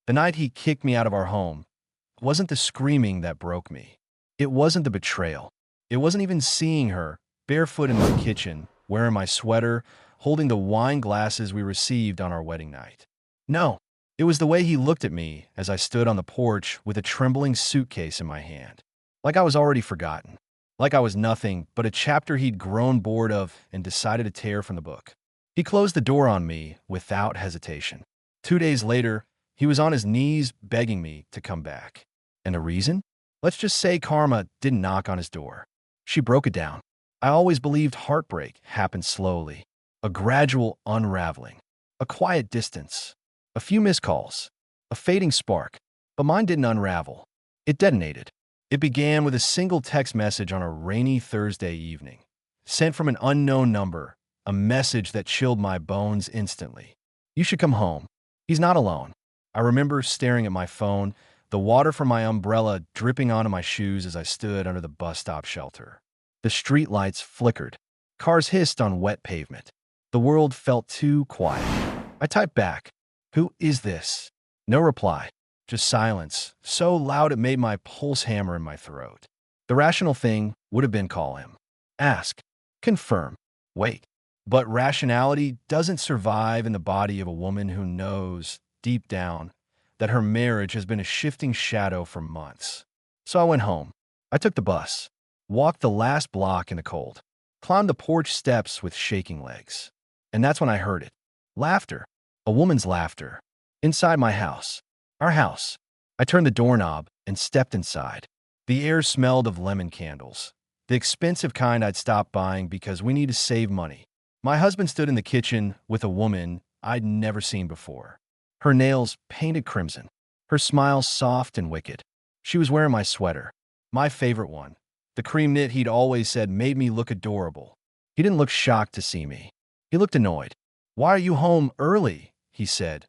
The night he kicked me out of our home, it wasn't the screaming that broke me. It wasn't the betrayal. It wasn't even seeing her, barefoot in my kitchen, wearing my sweater, holding the wine glasses we received on our wedding night. No, it was the way he looked at me as I stood on the porch with a trembling suitcase in my hand. Like I was already forgotten. Like I was nothing but a chapter he'd grown bored of and decided to tear from the book. He closed the door on me without hesitation. 2 days later, he was on his knees begging me to come back. And the reason? Let's just say karma didn't knock on his door. She broke it down. I always believed heartbreak happened slowly, a gradual unraveling, a quiet distance, a few missed calls, a fading spark. But mine didn't unravel. It detonated. It began with a single text message on a rainy Thursday evening, sent from an unknown number, a message that chilled my bones instantly. You should come home. He's not alone. I remember staring at my phone, the water from my umbrella dripping onto my shoes as I stood under the bus stop shelter. The street lights flickered. Cars hissed on wet pavement. The world felt too quiet. I typed back, "Who is this?" No reply, just silence, so loud it made my pulse hammer in my throat. The rational thing would have been call him. Ask. Confirm. Wait. But rationality doesn't survive in the body of a woman who knows, deep down, that her marriage has been a shifting shadow for months. So I went home. I took the bus, walked the last block in the cold, climbed the porch steps with shaking legs. And that's when I heard it. Laughter. A woman's laughter. Inside my house. Our house. I turned the doorknob and stepped inside. The air smelled of lemon candles, the expensive kind I'd stopped buying because we need to save money. My husband stood in the kitchen with a woman I'd never seen before. Her nails painted crimson, her smile soft and wicked. She was wearing my sweater, my favorite one. The cream knit he'd always said made me look adorable. He didn't look shocked to see me. He looked annoyed. "Why are you home early?" he said,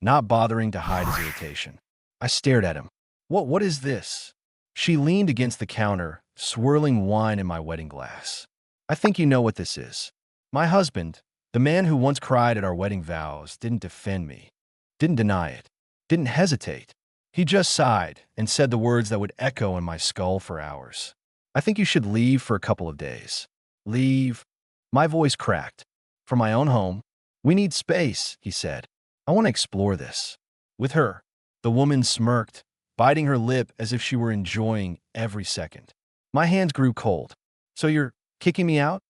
not bothering to hide his irritation. I stared at him. What is this?" She leaned against the counter, swirling wine in my wedding glass. "I think you know what this is." My husband, the man who once cried at our wedding vows, didn't defend me, didn't deny it, didn't hesitate. He just sighed and said the words that would echo in my skull for hours. "I think you should leave for a couple of days." Leave? My voice cracked. "For my own home. We need space," he said. "I want to explore this." With her. The woman smirked, biting her lip as if she were enjoying every second. My hands grew cold. "So you're kicking me out?"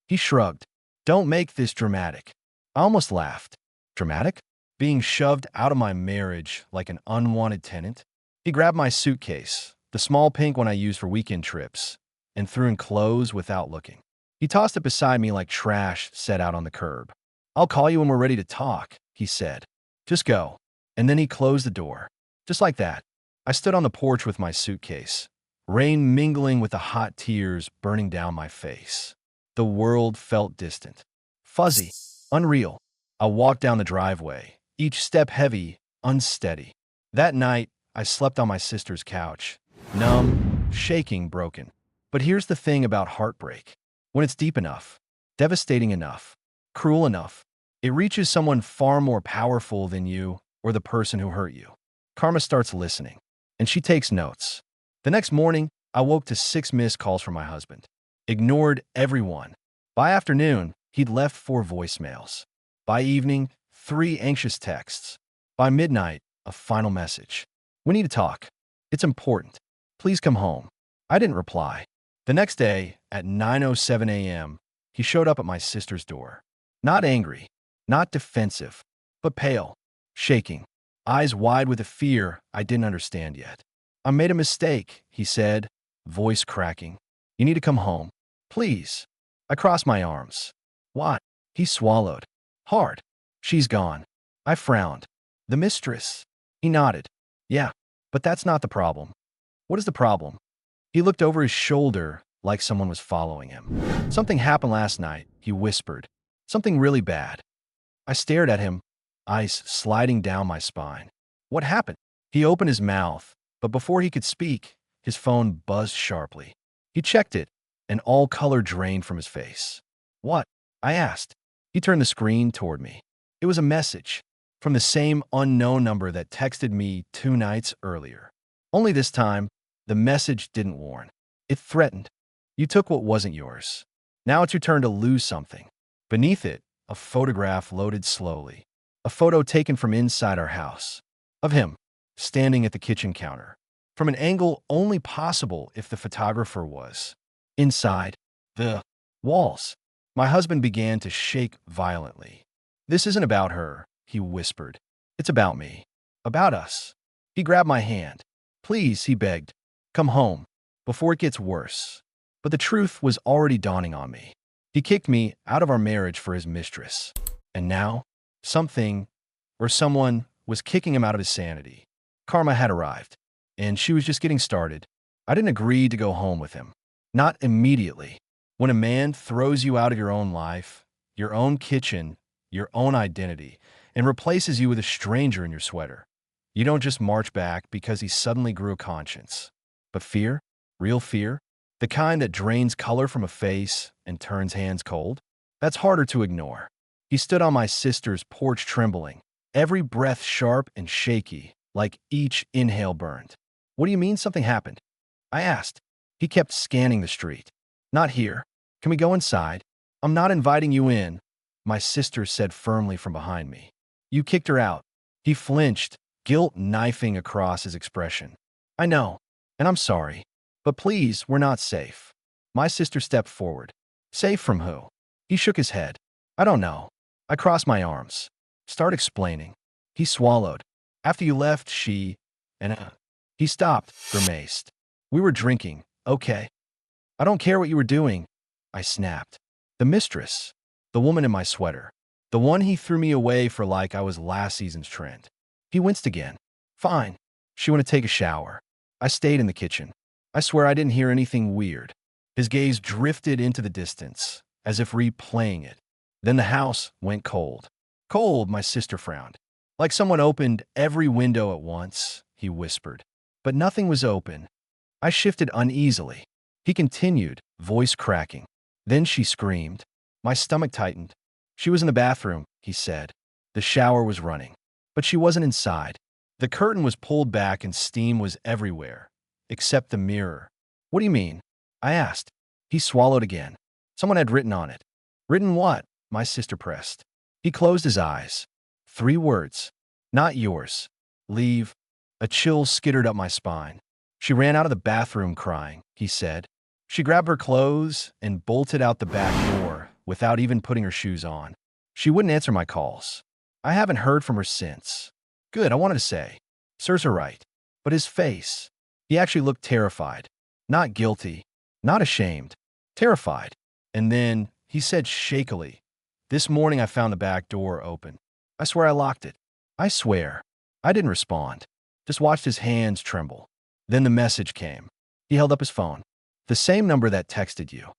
He shrugged. "Don't make this dramatic." I almost laughed. Dramatic? Being shoved out of my marriage like an unwanted tenant? He grabbed my suitcase, the small pink one I use for weekend trips, and threw in clothes without looking. He tossed it beside me like trash set out on the curb. "I'll call you when we're ready to talk," he said. "Just go." And then he closed the door. Just like that. I stood on the porch with my suitcase, rain mingling with the hot tears burning down my face. The world felt distant, fuzzy, unreal. I walked down the driveway, each step heavy, unsteady. That night, I slept on my sister's couch, numb, shaking, broken. But here's the thing about heartbreak. When it's deep enough, devastating enough, cruel enough, it reaches someone far more powerful than you or the person who hurt you. Karma starts listening, and she takes notes. The next morning, I woke to 6 missed calls from my husband. Ignored everyone. By afternoon, he'd left 4 voicemails. By evening, 3 anxious texts. By midnight, a final message. "We need to talk. It's important. Please come home." I didn't reply. The next day, at 9:07 a.m., he showed up at my sister's door. Not angry, not defensive, but pale, shaking, eyes wide with a fear I didn't understand yet. "I made a mistake," he said, voice cracking. "You need to come home. Please." I crossed my arms. "What?" He swallowed. "Hard. She's gone." I frowned. "The mistress?" He nodded. "Yeah, but that's not the problem." "What is the problem?" He looked over his shoulder like someone was following him. "Something happened last night," he whispered. "Something really bad." I stared at him, ice sliding down my spine. "What happened?" He opened his mouth, but before he could speak, his phone buzzed sharply. He checked it, and all color drained from his face. "What?" I asked. He turned the screen toward me. It was a message. from the same unknown number that texted me 2 nights earlier. Only this time, the message didn't warn. It threatened. You took what wasn't yours. Now it's your turn to lose something. Beneath it, a photograph loaded slowly. A photo taken from inside our house. Of him, standing at the kitchen counter. From an angle only possible if the photographer was inside the walls. My husband began to shake violently. This isn't about her, he whispered. It's about me. About us. He grabbed my hand. Please, he begged. Come home, before it gets worse. But the truth was already dawning on me. He kicked me out of our marriage for his mistress. And now, something, or someone, was kicking him out of his sanity. Karma had arrived, and she was just getting started. I didn't agree to go home with him. Not immediately. When a man throws you out of your own life, your own kitchen, your own identity, and replaces you with a stranger in your sweater, you don't just march back because he suddenly grew a conscience. But fear, real fear, the kind that drains color from a face and turns hands cold, that's harder to ignore. He stood on my sister's porch trembling, every breath sharp and shaky, like each inhale burned. What do you mean something happened? I asked. He kept scanning the street. Not here. Can we go inside? I'm not inviting you in, my sister said firmly from behind me. You kicked her out. He flinched, guilt knifing across his expression. I know, and I'm sorry. But please, we're not safe. My sister stepped forward. Safe from who? He shook his head. I don't know. I crossed my arms. Start explaining. He swallowed. After you left, He stopped, grimaced. We were drinking. Okay. I don't care what you were doing. I snapped. The mistress. The woman in my sweater. The one he threw me away for like I was last season's trend. He winced again. Fine. She went to take a shower. I stayed in the kitchen. I swear I didn't hear anything weird. His gaze drifted into the distance, as if replaying it. Then the house went cold. Cold, my sister frowned. Like someone opened every window at once, he whispered. But nothing was open. I shifted uneasily. He continued, voice cracking. Then she screamed. My stomach tightened. She was in the bathroom, he said. The shower was running. But she wasn't inside. The curtain was pulled back and steam was everywhere, except the mirror. What do you mean? I asked. He swallowed again. Someone had written on it. Written what? My sister pressed. He closed his eyes. 3 words. Not yours. Leave. A chill skittered up my spine. She ran out of the bathroom crying, he said. She grabbed her clothes and bolted out the back door without even putting her shoes on. She wouldn't answer my calls. I haven't heard from her since. Good, I wanted to say. Serves her right. But his face. He actually looked terrified. Not guilty. Not ashamed. Terrified. And then he said shakily, This morning I found the back door open. I swear I locked it. I swear. I didn't respond. Just watched his hands tremble. Then the message came. He held up his phone. The same number that texted you.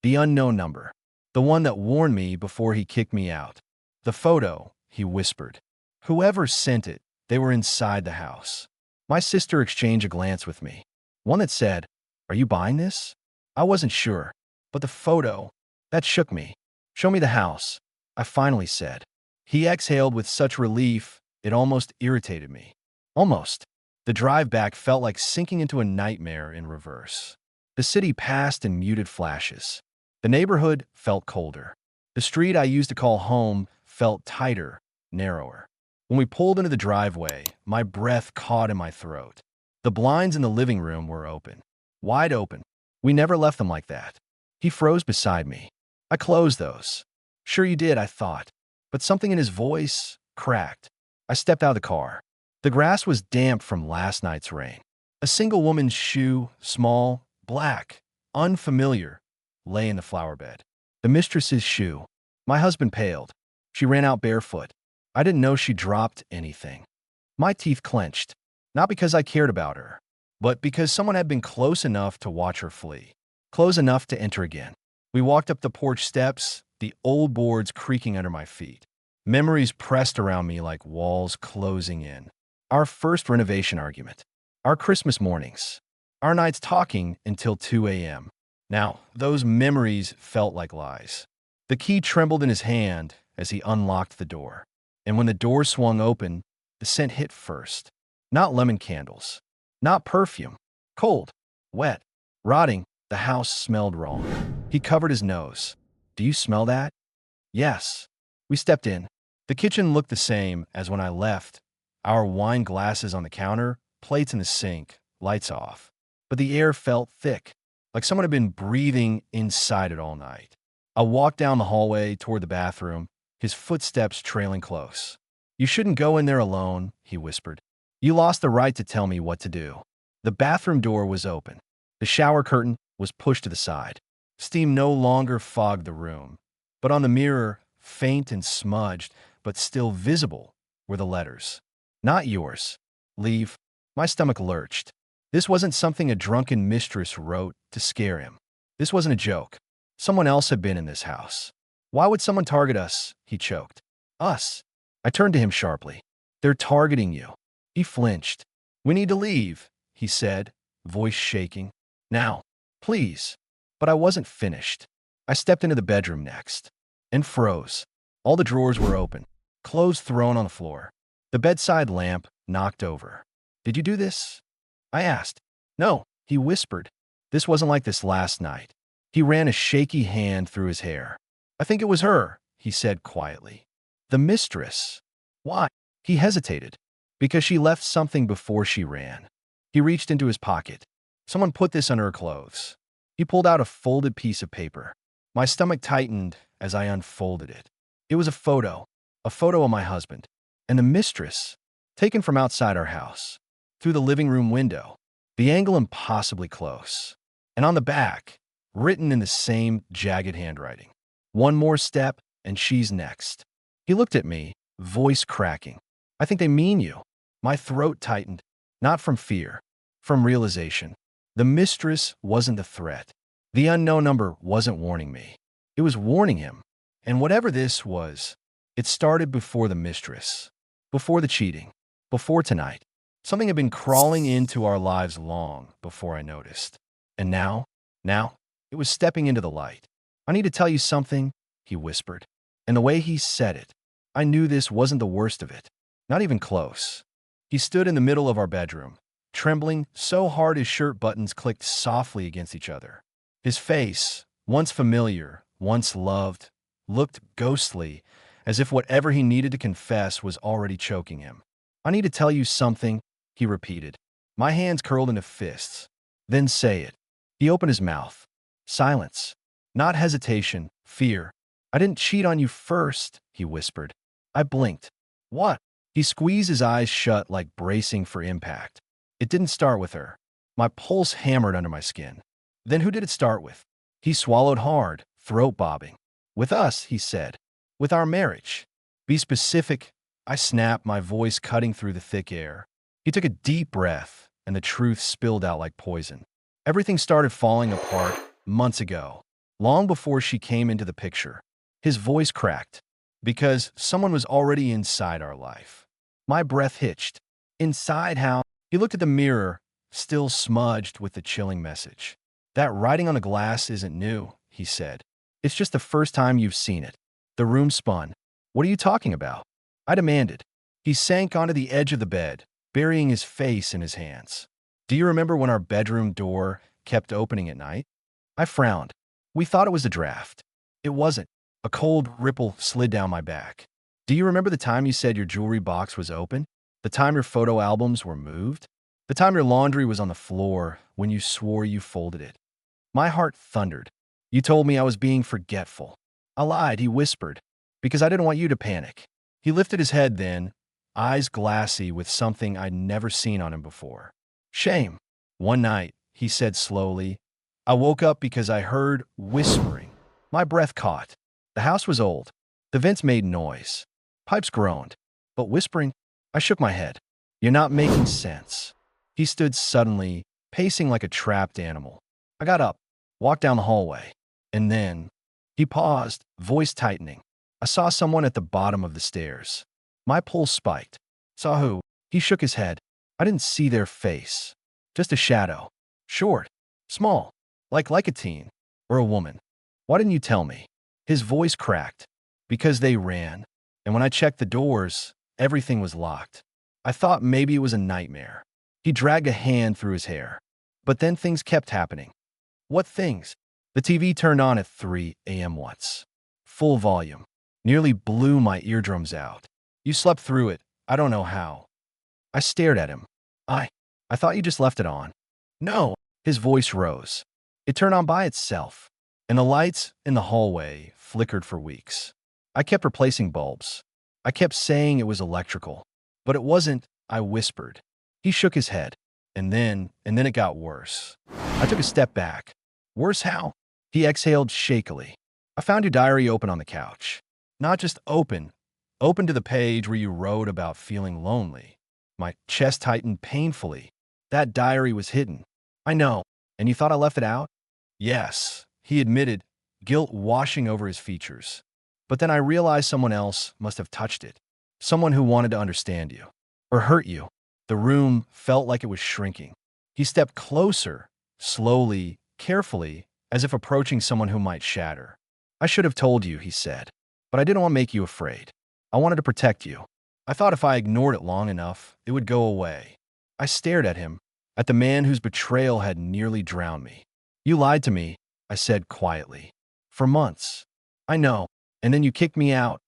The unknown number. The one that warned me before he kicked me out. The photo, he whispered. Whoever sent it, they were inside the house. My sister exchanged a glance with me. One that said, Are you buying this? I wasn't sure. But the photo, that shook me. Show me the house, I finally said. He exhaled with such relief, it almost irritated me. Almost. The drive back felt like sinking into a nightmare in reverse. The city passed in muted flashes. The neighborhood felt colder. The street I used to call home felt tighter, narrower. When we pulled into the driveway, my breath caught in my throat. The blinds in the living room were open. Wide open. We never left them like that. He froze beside me. I closed those. Sure you did, I thought. But something in his voice cracked. I stepped out of the car. The grass was damp from last night's rain. A single woman's shoe, small, black, unfamiliar, lay in the flower bed. The mistress's shoe. My husband paled. She ran out barefoot. I didn't know she dropped anything. My teeth clenched, not because I cared about her, but because someone had been close enough to watch her flee, close enough to enter again. We walked up the porch steps, the old boards creaking under my feet. Memories pressed around me like walls closing in. Our first renovation argument. Our Christmas mornings. Our nights talking until 2 a.m. Now, those memories felt like lies. The key trembled in his hand as he unlocked the door. And when the door swung open, the scent hit first. Not lemon candles. Not perfume. Cold. Wet. Rotting. The house smelled wrong. He covered his nose. Do you smell that? Yes. We stepped in. The kitchen looked the same as when I left. Our wine glasses on the counter, plates in the sink, lights off. But the air felt thick, like someone had been breathing inside it all night. I walked down the hallway toward the bathroom, his footsteps trailing close. You shouldn't go in there alone, he whispered. You lost the right to tell me what to do. The bathroom door was open. The shower curtain was pushed to the side. Steam no longer fogged the room. But on the mirror, faint and smudged, but still visible, were the letters. Not yours. Leave. My stomach lurched. This wasn't something a drunken mistress wrote to scare him. This wasn't a joke. Someone else had been in this house. Why would someone target us? He choked. Us. I turned to him sharply. They're targeting you. He flinched. We need to leave, he said, voice shaking. Now, please. But I wasn't finished. I stepped into the bedroom next and froze. All the drawers were open, clothes thrown on the floor. The bedside lamp knocked over. Did you do this? I asked. No, he whispered. This wasn't like this last night. He ran a shaky hand through his hair. I think it was her, he said quietly. The mistress. Why? He hesitated. Because she left something before she ran. He reached into his pocket. Someone put this under her clothes. He pulled out a folded piece of paper. My stomach tightened as I unfolded it. It was a photo of my husband, and the mistress, taken from outside our house, through the living room window, the angle impossibly close. And on the back, written in the same jagged handwriting, one more step, and she's next. He looked at me, voice cracking. I think they mean you. My throat tightened, not from fear, from realization. The mistress wasn't the threat. The unknown number wasn't warning me. It was warning him. And whatever this was, it started before the mistress, before the cheating, before tonight. Something had been crawling into our lives long before I noticed. And now, it was stepping into the light. I need to tell you something, he whispered. And the way he said it, I knew this wasn't the worst of it. Not even close. He stood in the middle of our bedroom, trembling so hard his shirt buttons clicked softly against each other. His face, once familiar, once loved, looked ghostly, as if whatever he needed to confess was already choking him. I need to tell you something, he repeated. My hands curled into fists. Then say it. He opened his mouth. Silence. Not hesitation, fear. I didn't cheat on you first, he whispered. I blinked. What? He squeezed his eyes shut like bracing for impact. It didn't start with her. My pulse hammered under my skin. Then who did it start with? He swallowed hard, throat bobbing. With us, he said. With our marriage. Be specific. I snapped, my voice cutting through the thick air. He took a deep breath, and the truth spilled out like poison. Everything started falling apart months ago, long before she came into the picture. His voice cracked, because someone was already inside our life. My breath hitched. Inside how? He looked at the mirror, still smudged with the chilling message. That writing on the glass isn't new, he said. It's just the first time you've seen it. The room spun. What are you talking about? I demanded. He sank onto the edge of the bed, burying his face in his hands. Do you remember when our bedroom door kept opening at night? I frowned. We thought it was a draft. It wasn't. A cold ripple slid down my back. Do you remember the time you said your jewelry box was open? The time your photo albums were moved? The time your laundry was on the floor when you swore you folded it? My heart thundered. You told me I was being forgetful. I lied, he whispered, because I didn't want you to panic. He lifted his head then, eyes glassy with something I'd never seen on him before. Shame. One night, he said slowly, I woke up because I heard whispering. My breath caught. The house was old. The vents made noise. Pipes groaned. But whispering, I shook my head. You're not making sense. He stood suddenly, pacing like a trapped animal. I got up, walked down the hallway, and then he paused, voice tightening. I saw someone at the bottom of the stairs. My pulse spiked. Saw who? He shook his head. I didn't see their face. Just a shadow. Short. Small. Like a teen. Or a woman. Why didn't you tell me? His voice cracked. Because they ran. And when I checked the doors, everything was locked. I thought maybe it was a nightmare. He dragged a hand through his hair. But then things kept happening. What things? The TV turned on at 3 a.m. once. Full volume. Nearly blew my eardrums out. You slept through it. I don't know how. I stared at him. I thought you just left it on. No. His voice rose. It turned on by itself. And the lights in the hallway flickered for weeks. I kept replacing bulbs. I kept saying it was electrical. But it wasn't, I whispered. He shook his head. And then it got worse. I took a step back. Worse how? He exhaled shakily. I found your diary open on the couch. Not just open to the page where you wrote about feeling lonely. My chest tightened painfully. That diary was hidden. I know. And you thought I left it out? Yes, he admitted, guilt washing over his features. But then I realized someone else must have touched it. Someone who wanted to understand you. Or hurt you. The room felt like it was shrinking. He stepped closer, slowly, carefully, as if approaching someone who might shatter. I should have told you, he said. But I didn't want to make you afraid. I wanted to protect you. I thought if I ignored it long enough, it would go away. I stared at him, at the man whose betrayal had nearly drowned me. You lied to me, I said quietly. For months. I know. And then you kicked me out,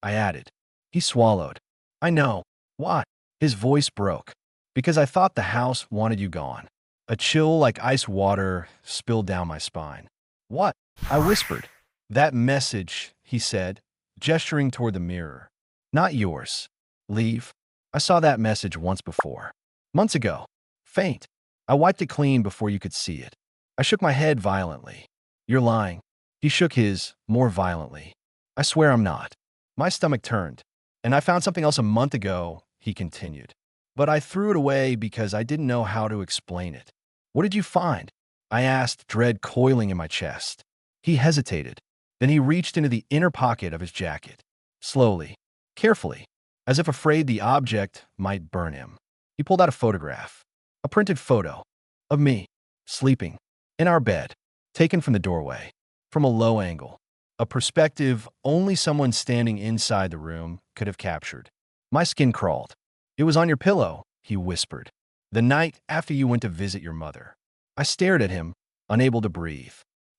I added. He swallowed. I know. Why? His voice broke. Because I thought the house wanted you gone. A chill like ice water spilled down my spine. What? I whispered. That message, he said, gesturing toward the mirror. Not yours. Leave. I saw that message once before. Months ago. Faint. I wiped it clean before you could see it. I shook my head violently. You're lying. He shook his, more violently. I swear I'm not. My stomach turned. And I found something else a month ago, he continued. But I threw it away because I didn't know how to explain it. What did you find? I asked, dread coiling in my chest. He hesitated. Then he reached into the inner pocket of his jacket. Slowly, carefully, as if afraid the object might burn him. He pulled out a photograph. A printed photo. Of me. Sleeping. In our bed. Taken from the doorway. From a low angle. A perspective only someone standing inside the room could have captured. My skin crawled. It was on your pillow, he whispered. The night after you went to visit your mother. I stared at him, unable to breathe.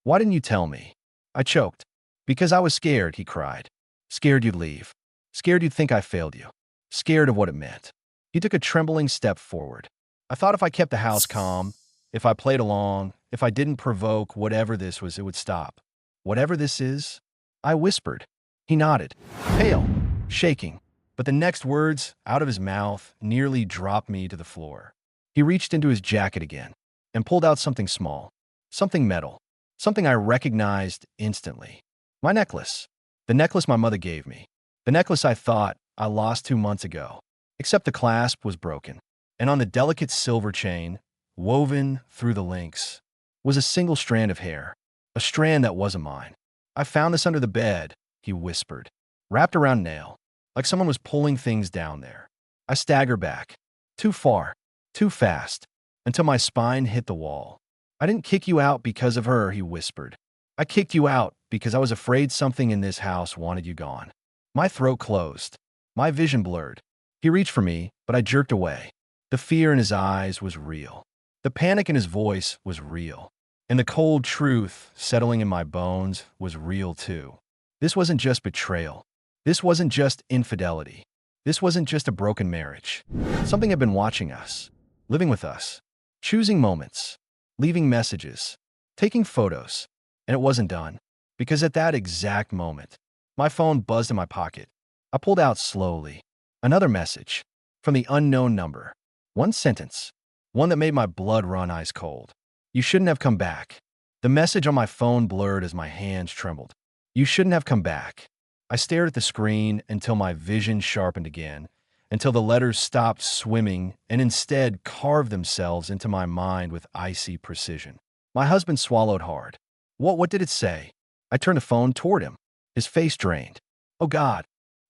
Why didn't you tell me? I choked. Because I was scared, he cried. Scared you'd leave. Scared you'd think I failed you. Scared of what it meant. He took a trembling step forward. I thought if I kept the house calm, if I played along, if I didn't provoke whatever this was, it would stop. Whatever this is? I whispered. He nodded, pale, shaking. But the next words, out of his mouth, nearly dropped me to the floor. He reached into his jacket again and pulled out something small, something metal, something I recognized instantly. My necklace. The necklace my mother gave me. The necklace I thought I lost 2 months ago. Except the clasp was broken. And on the delicate silver chain, woven through the links, was a single strand of hair. A strand that wasn't mine. I found this under the bed, he whispered. Wrapped around nail. Like someone was pulling things down there. I staggered back. Too far. Too fast. Until my spine hit the wall. I didn't kick you out because of her, he whispered. I kicked you out because I was afraid something in this house wanted you gone. My throat closed. My vision blurred. He reached for me, but I jerked away. The fear in his eyes was real. The panic in his voice was real. And the cold truth settling in my bones was real too. This wasn't just betrayal. This wasn't just infidelity. This wasn't just a broken marriage. Something had been watching us, living with us, choosing moments, leaving messages, taking photos, and it wasn't done. Because at that exact moment, my phone buzzed in my pocket. I pulled out slowly. Another message from the unknown number. One sentence, one that made my blood run ice cold. You shouldn't have come back. The message on my phone blurred as my hands trembled. You shouldn't have come back. I stared at the screen until my vision sharpened again, until the letters stopped swimming and instead carved themselves into my mind with icy precision. My husband swallowed hard. What did it say? I turned the phone toward him, his face drained. Oh God.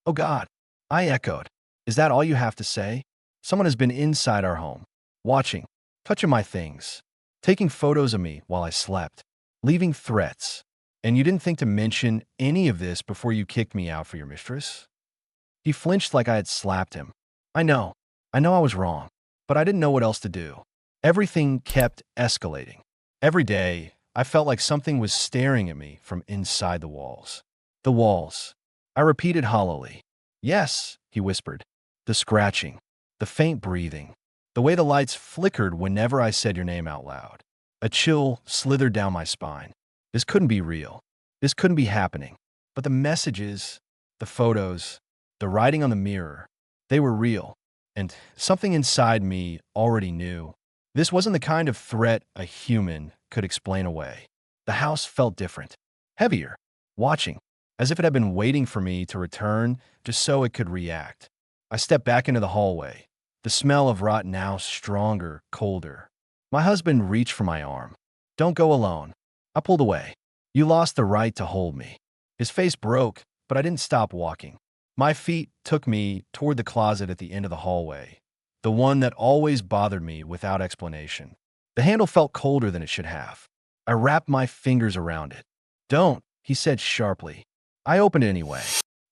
Oh God. I echoed. Is that all you have to say? Someone has been inside our home, watching, touching my things, taking photos of me while I slept, leaving threats. And you didn't think to mention any of this before you kicked me out for your mistress? He flinched like I had slapped him. I know. I know I was wrong, but I didn't know what else to do. Everything kept escalating. Every day, I felt like something was staring at me from inside the walls. The walls. I repeated hollowly. Yes, he whispered. The scratching. The faint breathing. The way the lights flickered whenever I said your name out loud. A chill slithered down my spine. This couldn't be real. This couldn't be happening. But the messages, the photos, the writing on the mirror, they were real. And something inside me already knew. This wasn't the kind of threat a human could explain away. The house felt different. Heavier. Watching. As if it had been waiting for me to return just so it could react. I stepped back into the hallway. The smell of rot now stronger, colder. My husband reached for my arm. Don't go alone. I pulled away. You lost the right to hold me. His face broke, but I didn't stop walking. My feet took me toward the closet at the end of the hallway, the one that always bothered me without explanation. The handle felt colder than it should have. I wrapped my fingers around it. Don't, he said sharply. I opened it anyway.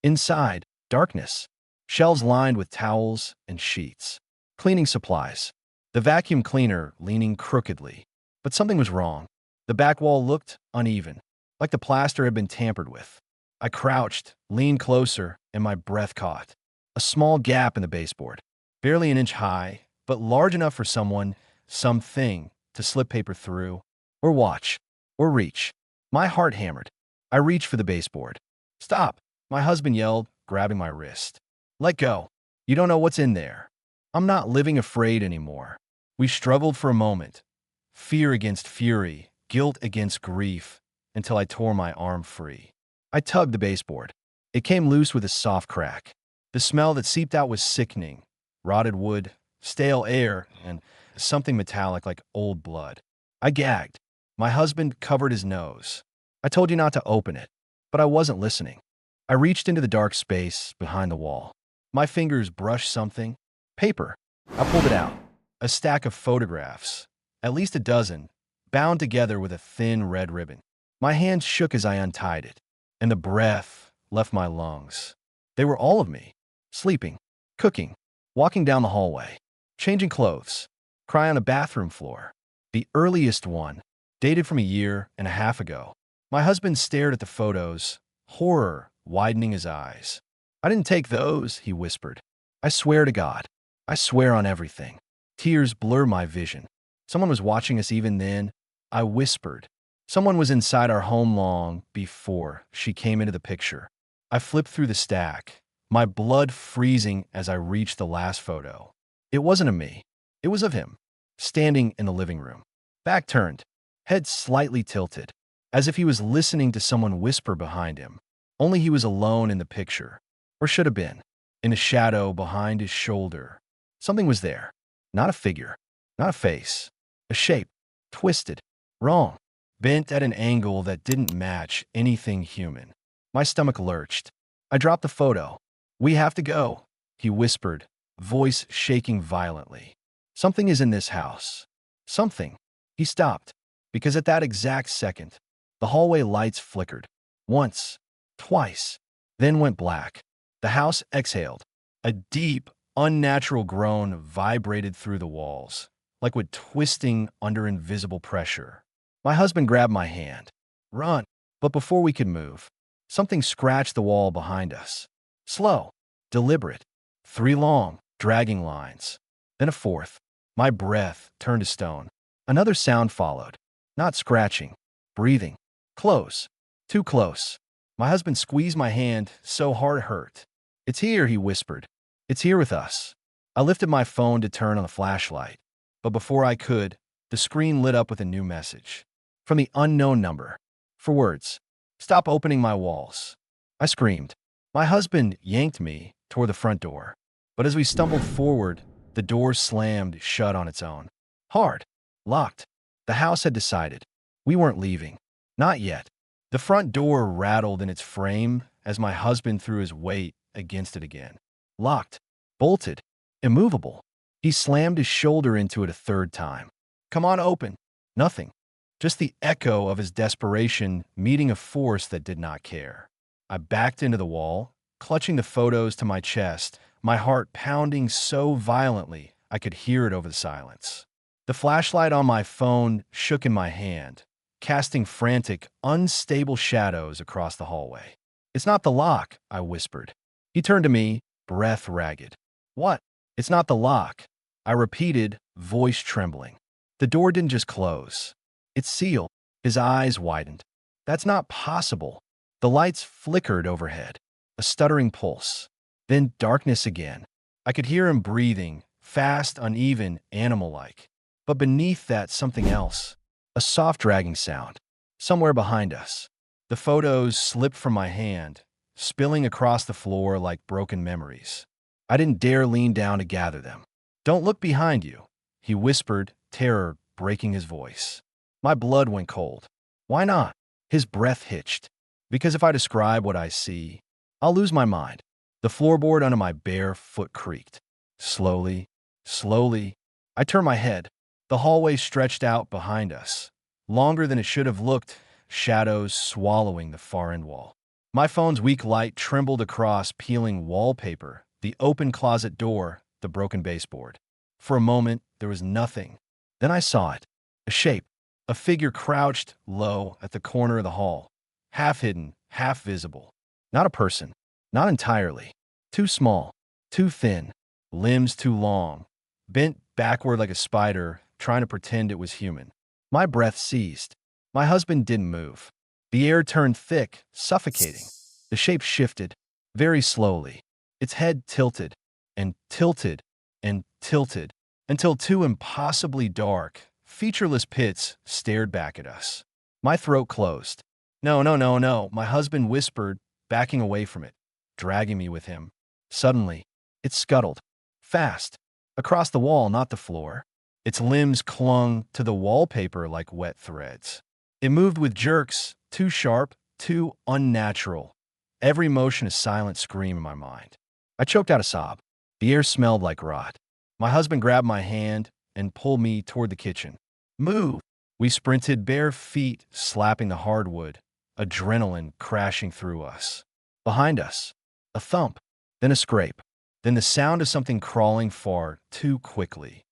Inside, darkness. Shelves lined with towels and sheets. Cleaning supplies. The vacuum cleaner leaning crookedly. But something was wrong. The back wall looked uneven, like the plaster had been tampered with. I crouched, leaned closer, and my breath caught. A small gap in the baseboard, barely an inch high, but large enough for something, to slip paper through, or watch, or reach. My heart hammered. I reached for the baseboard. Stop, my husband yelled, grabbing my wrist. Let go. You don't know what's in there. I'm not living afraid anymore. We struggled for a moment. Fear against fury, guilt against grief, until I tore my arm free. I tugged the baseboard. It came loose with a soft crack. The smell that seeped out was sickening. Rotted wood, stale air, and something metallic like old blood. I gagged. My husband covered his nose. I told you not to open it, but I wasn't listening. I reached into the dark space behind the wall. My fingers brushed something. Paper. I pulled it out. A stack of photographs, at least a dozen, bound together with a thin red ribbon. My hands shook as I untied it, and the breath left my lungs. They were all of me. Sleeping, cooking, walking down the hallway, changing clothes, crying on the bathroom floor. The earliest one, dated from 1.5 years ago. My husband stared at the photos, horror widening his eyes. I didn't take those, he whispered. I swear to God. I swear on everything. Tears blur my vision. Someone was watching us even then. I whispered. Someone was inside our home long before she came into the picture. I flipped through the stack, my blood freezing as I reached the last photo. It wasn't of me. It was of him, standing in the living room, back turned, head slightly tilted, as if he was listening to someone whisper behind him. Only he was alone in the picture, or should have been, in a shadow behind his shoulder. Something was there. Not a figure, not a face, a shape, twisted, wrong, bent at an angle that didn't match anything human. My stomach lurched. I dropped the photo. We have to go, he whispered, voice shaking violently. Something is in this house. Something. He stopped, because at that exact second, the hallway lights flickered. Once, twice, then went black. The house exhaled. A deep, unnatural groan vibrated through the walls, like wood twisting under invisible pressure. My husband grabbed my hand. Run! But before we could move, something scratched the wall behind us. Slow, deliberate, 3 long, dragging lines. Then a fourth. My breath turned to stone. Another sound followed. Not scratching, breathing. Close. Too close. My husband squeezed my hand so hard it hurt. It's here, he whispered. It's here with us. I lifted my phone to turn on the flashlight, but before I could, the screen lit up with a new message. From the unknown number. 4 words. Stop opening my walls. I screamed. My husband yanked me toward the front door, but as we stumbled forward, the door slammed shut on its own. Hard. Locked. The house had decided. We weren't leaving. Not yet. The front door rattled in its frame as my husband threw his weight against it again. Locked. Bolted. Immovable. He slammed his shoulder into it a 3rd time. Come on, open. Nothing. Just the echo of his desperation meeting a force that did not care. I backed into the wall, clutching the photos to my chest, my heart pounding so violently I could hear it over the silence. The flashlight on my phone shook in my hand, casting frantic, unstable shadows across the hallway. "It's not the lock," I whispered. He turned to me, breath ragged. "What?" "It's not the lock," I repeated, voice trembling. "The door didn't just close. It's sealed." His eyes widened. "That's not possible." The lights flickered overhead, a stuttering pulse. Then darkness again. I could hear him breathing, fast, uneven, animal-like. But beneath that, something else. A soft dragging sound. Somewhere behind us. The photos slipped from my hand, spilling across the floor like broken memories. I didn't dare lean down to gather them. "Don't look behind you," he whispered, terror breaking his voice. My blood went cold. "Why not?" His breath hitched. "Because if I describe what I see, I'll lose my mind." The floorboard under my bare foot creaked. Slowly, slowly, I turned my head. The hallway stretched out behind us, longer than it should have looked, shadows swallowing the far end wall. My phone's weak light trembled across peeling wallpaper, the open closet door, the broken baseboard. For a moment, there was nothing. Then I saw it. A shape. A figure crouched low at the corner of the hall. Half hidden, half visible. Not a person. Not entirely. Too small. Too thin. Limbs too long. Bent backward like a spider, trying to pretend it was human. My breath seized. My husband didn't move. The air turned thick, suffocating. The shape shifted, very slowly. Its head tilted, and tilted, and tilted, until two impossibly dark, featureless pits stared back at us. My throat closed. "No, no, no, no," my husband whispered, backing away from it, dragging me with him. Suddenly, it scuttled. Fast. Across the wall, not the floor. Its limbs clung to the wallpaper like wet threads. It moved with jerks, too sharp, too unnatural. Every motion a silent scream in my mind. I choked out a sob. The air smelled like rot. My husband grabbed my hand and pulled me toward the kitchen. "Move!" We sprinted, bare feet slapping the hardwood, adrenaline crashing through us. Behind us, a thump, then a scrape, then the sound of something crawling far too quickly.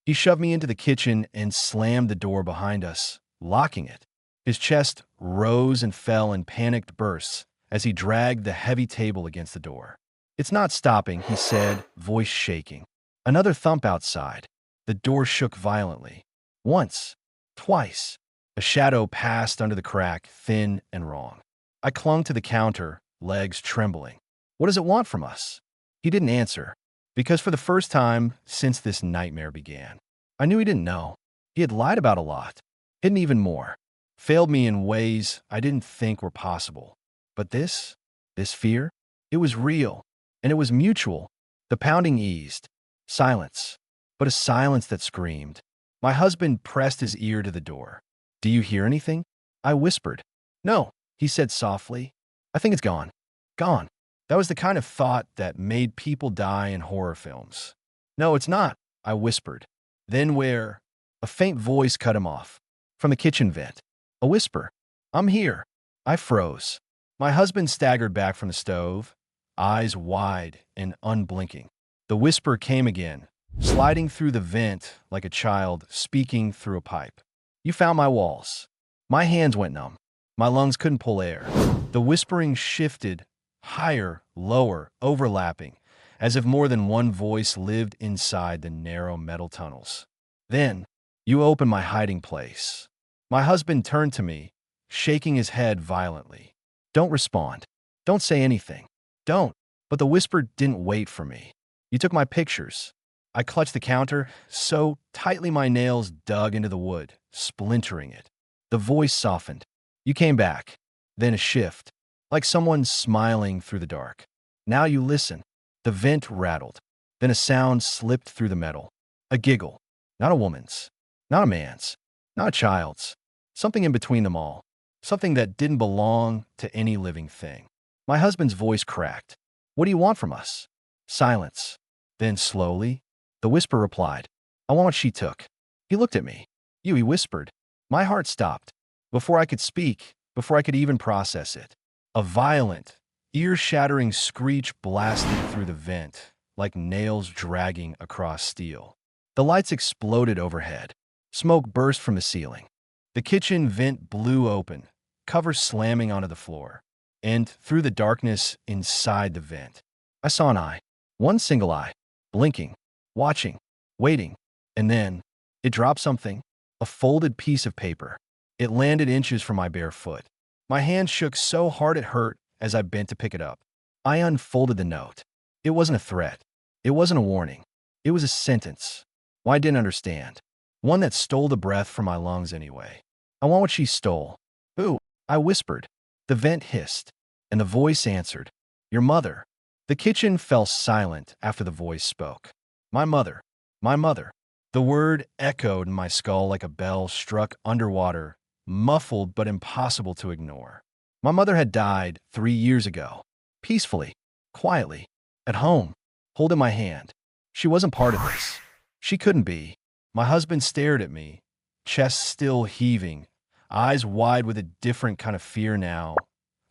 He shoved me into the kitchen and slammed the door behind us, locking it. His chest rose and fell in panicked bursts as he dragged the heavy table against the door. "It's not stopping," he said, voice shaking. Another thump outside. The door shook violently. Once. Twice. A shadow passed under the crack, thin and wrong. I clung to the counter, legs trembling. "What does it want from us?" He didn't answer, because for the first time since this nightmare began, I knew he didn't know. He had lied about a lot, hidden even more, failed me in ways I didn't think were possible. But this fear, it was real, and it was mutual. The pounding eased. Silence, but a silence that screamed. My husband pressed his ear to the door. "Do you hear anything?" I whispered. "No," he said softly. "I think it's gone. Gone." That was the kind of thought that made people die in horror films. "No, it's not," I whispered. "Then where?" A faint voice cut him off. From the kitchen vent. A whisper. "I'm here." I froze. My husband staggered back from the stove, eyes wide and unblinking. The whisper came again, sliding through the vent like a child speaking through a pipe. "You found my walls." My hands went numb. My lungs couldn't pull air. The whispering shifted, higher, lower, overlapping, as if more than one voice lived inside the narrow metal tunnels. "Then, you opened my hiding place." My husband turned to me, shaking his head violently. "Don't respond. Don't say anything. Don't." But the whisper didn't wait for me. "You took my pictures." I clutched the counter so tightly my nails dug into the wood, splintering it. The voice softened. "You came back." Then a shift, like someone smiling through the dark. "Now you listen." The vent rattled. Then a sound slipped through the metal. A giggle. Not a woman's. Not a man's. Not a child's. Something in between them all. Something that didn't belong to any living thing. My husband's voice cracked. "What do you want from us?" Silence. Then slowly, the whisper replied, "I want what she took." He looked at me. "You," he whispered. My heart stopped. Before I could speak, before I could even process it. A violent, Ear-shattering screech blasted through the vent, like nails dragging across steel. The lights exploded overhead. Smoke burst from the ceiling. The kitchen vent blew open, cover slamming onto the floor. And through the darkness inside the vent, I saw an eye. One single eye, blinking, watching, waiting. And then, it dropped something. A folded piece of paper. It landed inches from my bare foot. My hand shook so hard it hurt as I bent to pick it up. I unfolded the note. It wasn't a threat. It wasn't a warning. It was a sentence. Well, I didn't understand. One that stole the breath from my lungs anyway. I want what she stole. Who? I whispered. The vent hissed, and the voice answered. Your mother. The kitchen fell silent after the voice spoke. My mother. My mother. The word echoed in my skull like a bell struck underwater, muffled but impossible to ignore. My mother had died 3 years ago. Peacefully, quietly, at home, holding my hand. She wasn't part of this. She couldn't be. My husband stared at me, chest still heaving, eyes wide with a different kind of fear now.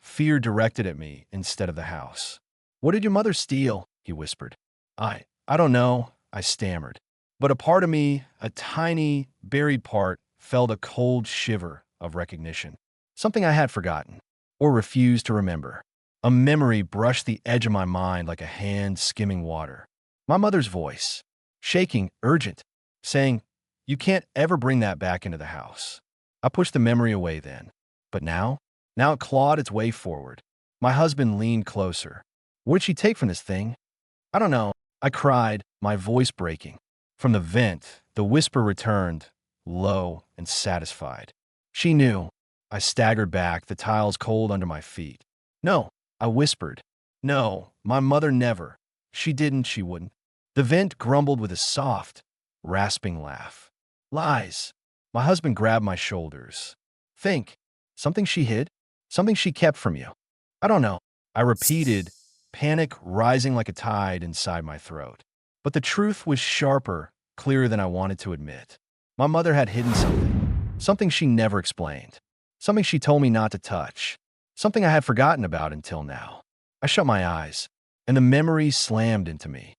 Fear directed at me instead of the house. What did your mother steal? He whispered. I don't know, I stammered. But a part of me, a tiny, buried part, felt a cold shiver of recognition. Something I had forgotten, or refused to remember. A memory brushed the edge of my mind like a hand skimming water. My mother's voice, shaking, urgent, saying, you can't ever bring that back into the house. I pushed the memory away then. But now it clawed its way forward. My husband leaned closer. What did she take from this thing? I don't know. I cried, my voice breaking. From the vent, the whisper returned, low and satisfied. She knew. I staggered back, the tiles cold under my feet. No, I whispered. No, my mother never. She wouldn't. The vent grumbled with a soft, rasping laugh. Lies. My husband grabbed my shoulders. Think. Something she hid? Something she kept from you? I don't know. I repeated, panic rising like a tide inside my throat. But the truth was sharper, clearer than I wanted to admit. My mother had hidden something. Something she never explained. Something she told me not to touch. Something I had forgotten about until now. I shut my eyes, and the memories slammed into me.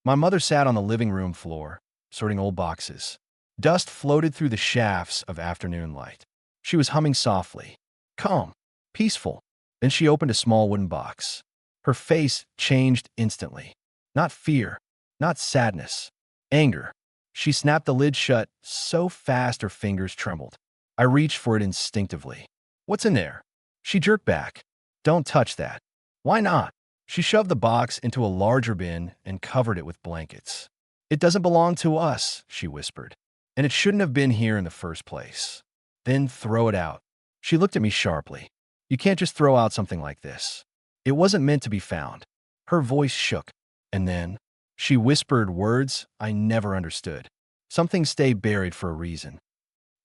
My mother sat on the living room floor, sorting old boxes. Dust floated through the shafts of afternoon light. She was humming softly, calm, peaceful. Then she opened a small wooden box. Her face changed instantly. Not fear, not sadness, anger. She snapped the lid shut so fast her fingers trembled. I reached for it instinctively. What's in there? She jerked back. Don't touch that. Why not? She shoved the box into a larger bin and covered it with blankets. It doesn't belong to us, she whispered, and it shouldn't have been here in the first place. Then throw it out. She looked at me sharply. You can't just throw out something like this. It wasn't meant to be found. Her voice shook, and then she whispered words I never understood. Some things stay buried for a reason.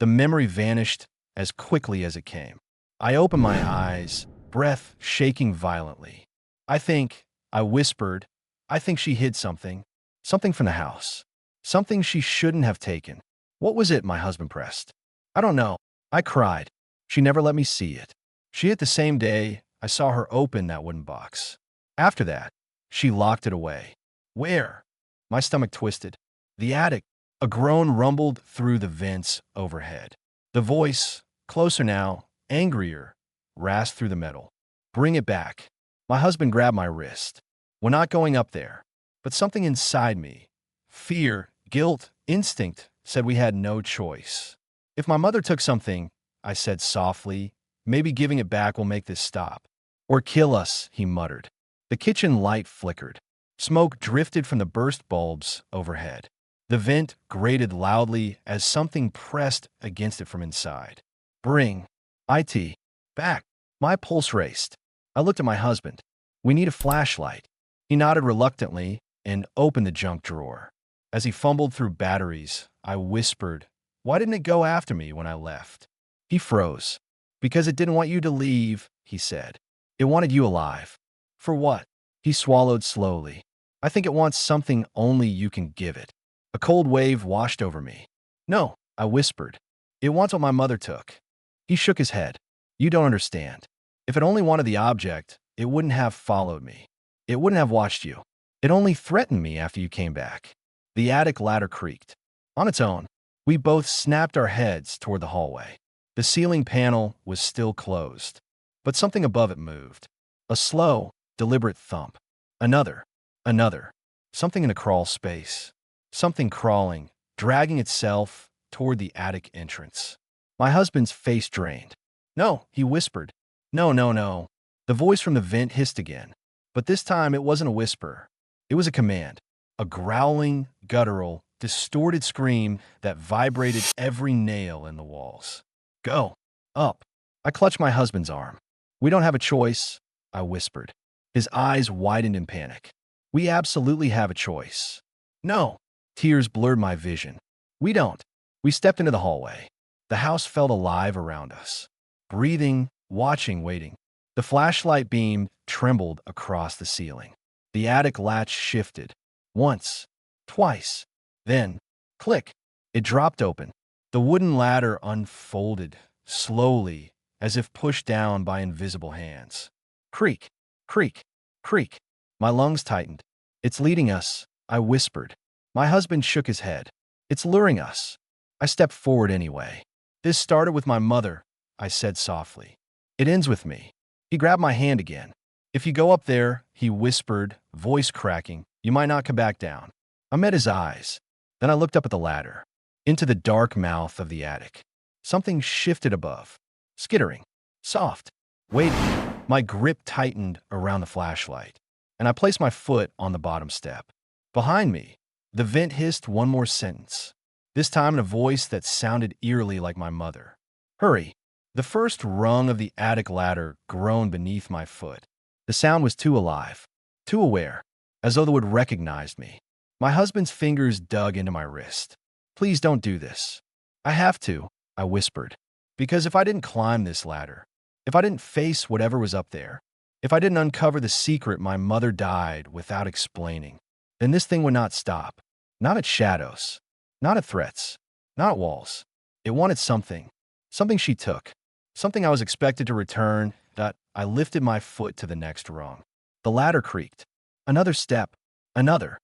The memory vanished as quickly as it came. I opened my eyes, breath shaking violently. I whispered, I think she hid something. Something from the house. Something she shouldn't have taken. What was it? My husband pressed. I don't know. I cried. She never let me see it. She hid the same day I saw her open that wooden box. After that, she locked it away. Where? My stomach twisted. The attic. A groan rumbled through the vents overhead. The voice, closer now, angrier, rasped through the metal. Bring it back. My husband grabbed my wrist. We're not going up there. But something inside me, fear, guilt, instinct, said we had no choice. If my mother took something, I said softly, maybe giving it back will make this stop. Or kill us, he muttered. The kitchen light flickered. Smoke drifted from the burst bulbs overhead. The vent grated loudly as something pressed against it from inside. Bring it back. My pulse raced. I looked at my husband. We need a flashlight. He nodded reluctantly and opened the junk drawer. As he fumbled through batteries, I whispered, why didn't it go after me when I left? He froze. Because it didn't want you to leave, he said. It wanted you alive. For what? He swallowed slowly. I think it wants something only you can give it. A cold wave washed over me. No, I whispered. It wants what my mother took. He shook his head. You don't understand. If it only wanted the object, It wouldn't have followed me. It wouldn't have watched you. It only threatened me after you came back. The attic ladder creaked. On its own, we both snapped our heads toward the hallway. The ceiling panel was still closed, but something above it moved. A slow, deliberate thump. Another. Another. Something in a crawl space. Something crawling, dragging itself toward the attic entrance. My husband's face drained. No, he whispered. No, no, no. The voice from the vent hissed again. But this time it wasn't a whisper. It was a command. A growling, guttural, distorted scream that vibrated every nail in the walls. Go. Up. I clutched my husband's arm. We don't have a choice, I whispered. His eyes widened in panic. We absolutely have a choice. No. Tears blurred my vision. We don't. We stepped into the hallway. The house felt alive around us. Breathing, watching, waiting. The flashlight beam trembled across the ceiling. The attic latch shifted. Once. Twice. Then, click. It dropped open. The wooden ladder unfolded, slowly, as if pushed down by invisible hands. Creak. Creak. Creak. My lungs tightened. It's leading us, I whispered. My husband shook his head. It's luring us. I stepped forward anyway. This started with my mother, I said softly. It ends with me. He grabbed my hand again. If you go up there, he whispered, voice cracking, you might not come back down. I met his eyes. Then I looked up at the ladder, into the dark mouth of the attic. Something shifted above, skittering, soft, waiting. My grip tightened around the flashlight, and I placed my foot on the bottom step. Behind me, the vent hissed one more sentence, this time in a voice that sounded eerily like my mother. Hurry. The first rung of the attic ladder groaned beneath my foot. The sound was too alive, too aware, as though it would recognize me. My husband's fingers dug into my wrist. Please don't do this. I have to, I whispered. Because if I didn't climb this ladder, if I didn't face whatever was up there, if I didn't uncover the secret my mother died without explaining, then this thing would not stop. Not at shadows, not at threats, not at walls. It wanted something, something she took, something I was expected to return. That I lifted my foot to the next rung. The ladder creaked. Another step, another.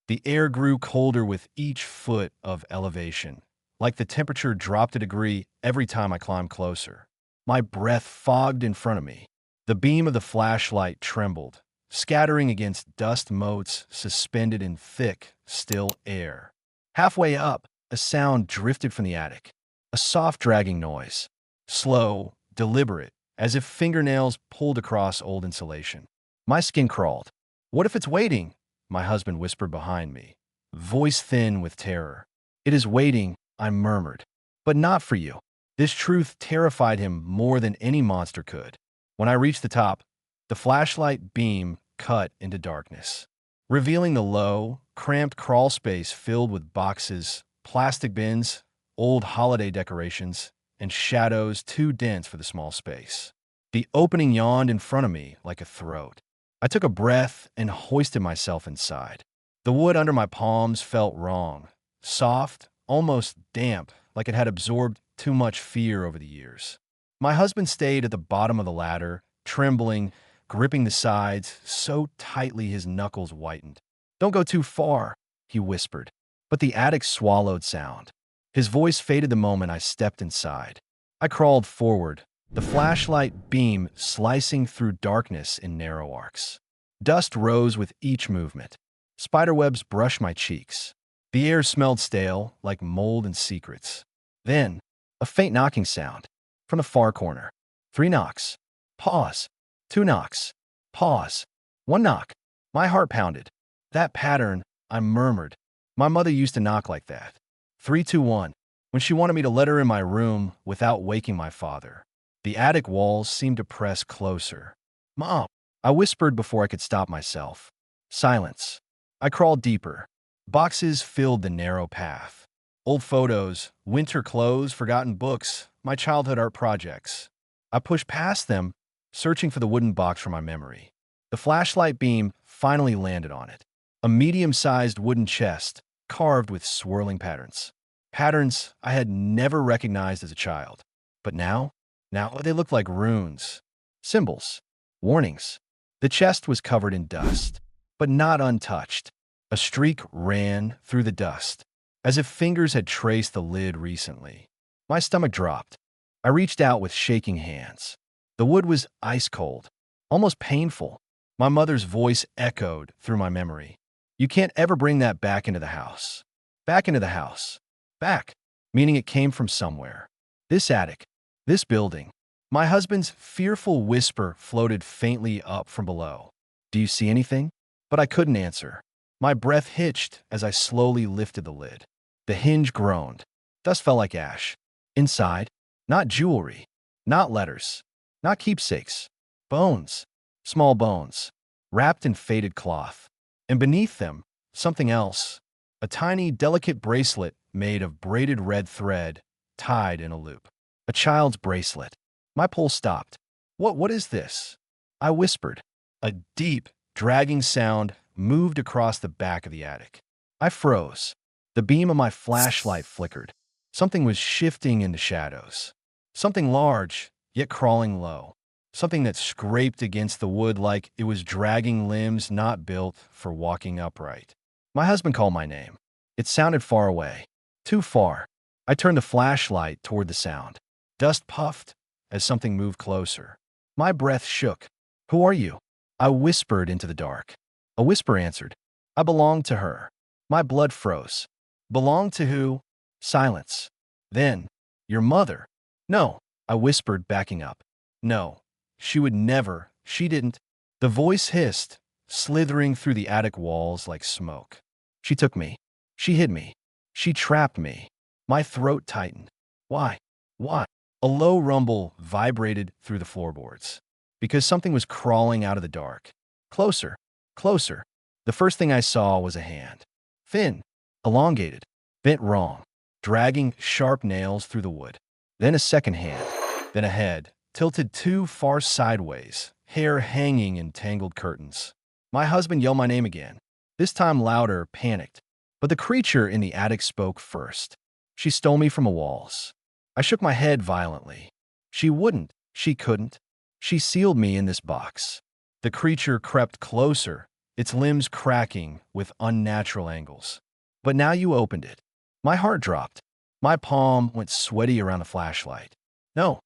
The air grew colder with each foot of elevation, like the temperature dropped a degree every time I climbed closer. My breath fogged in front of me. The beam of the flashlight trembled, scattering against dust motes suspended in thick, still air. Halfway up, a sound drifted from the attic. A soft dragging noise. Slow, deliberate, as if fingernails pulled across old insulation. My skin crawled. What if it's waiting? My husband whispered behind me, voice thin with terror. It is waiting, I murmured. But not for you. This truth terrified him more than any monster could. When I reached the top, the flashlight beam cut into darkness, revealing the low, cramped crawl space filled with boxes, plastic bins, old holiday decorations, and shadows too dense for the small space. The opening yawned in front of me like a throat. I took a breath and hoisted myself inside. The wood under my palms felt wrong, soft, almost damp, like it had absorbed too much fear over the years. My husband stayed at the bottom of the ladder, trembling, gripping the sides so tightly his knuckles whitened. Don't go too far, he whispered, but the attic swallowed sound. His voice faded the moment I stepped inside. I crawled forward, the flashlight beam slicing through darkness in narrow arcs. Dust rose with each movement. Spiderwebs brushed my cheeks. The air smelled stale, like mold and secrets. Then, a faint knocking sound from the far corner. 3 knocks. Pause. 2 knocks. Pause. 1 knock. My heart pounded. That pattern, I murmured. My mother used to knock like that. 3, 2, 1. When she wanted me to let her in my room without waking my father. The attic walls seemed to press closer. Mom, I whispered before I could stop myself. Silence. I crawled deeper. Boxes filled the narrow path. Old photos, winter clothes, forgotten books, my childhood art projects. I pushed past them, searching for the wooden box from my memory. The flashlight beam finally landed on it. A medium-sized wooden chest, carved with swirling patterns. Patterns I had never recognized as a child. But now they looked like runes, symbols, warnings. The chest was covered in dust, but not untouched. A streak ran through the dust, as if fingers had traced the lid recently. My stomach dropped. I reached out with shaking hands. The wood was ice cold, almost painful. My mother's voice echoed through my memory. You can't ever bring that back into the house. Back into the house. Back, meaning it came from somewhere. This attic. This building. My husband's fearful whisper floated faintly up from below. Do you see anything? But I couldn't answer. My breath hitched as I slowly lifted the lid. The hinge groaned. Dust fell like ash. Inside, not jewelry, not letters, not keepsakes. Bones. Small bones, wrapped in faded cloth. And beneath them, something else. A tiny, delicate bracelet made of braided red thread, tied in a loop. A child's bracelet. My pulse stopped. What is this? I whispered. A deep, dragging sound moved across the back of the attic. I froze. The beam of my flashlight flickered. Something was shifting into shadows. Something large, yet crawling low. Something that scraped against the wood like it was dragging limbs not built for walking upright. My husband called my name. It sounded far away. Too far. I turned the flashlight toward the sound. Dust puffed as something moved closer. My breath shook. Who are you? I whispered into the dark. A whisper answered. I belonged to her. My blood froze. Belonged to who? Silence. Then, your mother. No, I whispered, backing up. No. She would never. She didn't. The voice hissed, slithering through the attic walls like smoke. She took me. She hid me. She trapped me. My throat tightened. Why? Why? A low rumble vibrated through the floorboards. Because something was crawling out of the dark. Closer. Closer. The first thing I saw was a hand. Thin. Elongated. Bent wrong. Dragging sharp nails through the wood. Then a second hand. Then a head. Tilted too far sideways, hair hanging in tangled curtains. My husband yelled my name again, this time louder, panicked. But the creature in the attic spoke first. She stole me from the walls. I shook my head violently. She wouldn't. She couldn't. She sealed me in this box. The creature crept closer, its limbs cracking with unnatural angles. But now you opened it. My heart dropped. My palm went sweaty around the flashlight. No.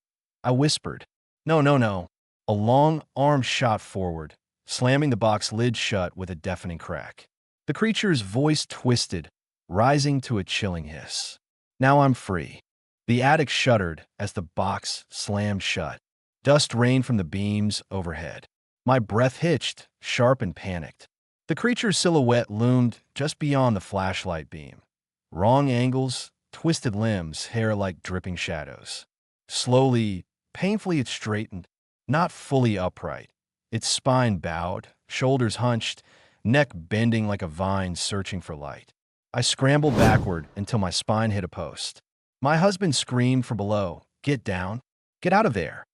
I whispered. No, no, no. A long arm shot forward, slamming the box lid shut with a deafening crack. The creature's voice twisted, rising to a chilling hiss. Now I'm free. The attic shuddered as the box slammed shut. Dust rained from the beams overhead. My breath hitched, sharp and panicked. The creature's silhouette loomed just beyond the flashlight beam. Wrong angles, twisted limbs, hair like dripping shadows. Slowly, painfully it straightened, not fully upright. Its spine bowed, shoulders hunched, neck bending like a vine searching for light. I scrambled backward until my spine hit a post. My husband screamed from below, "Get down! Get out of there!"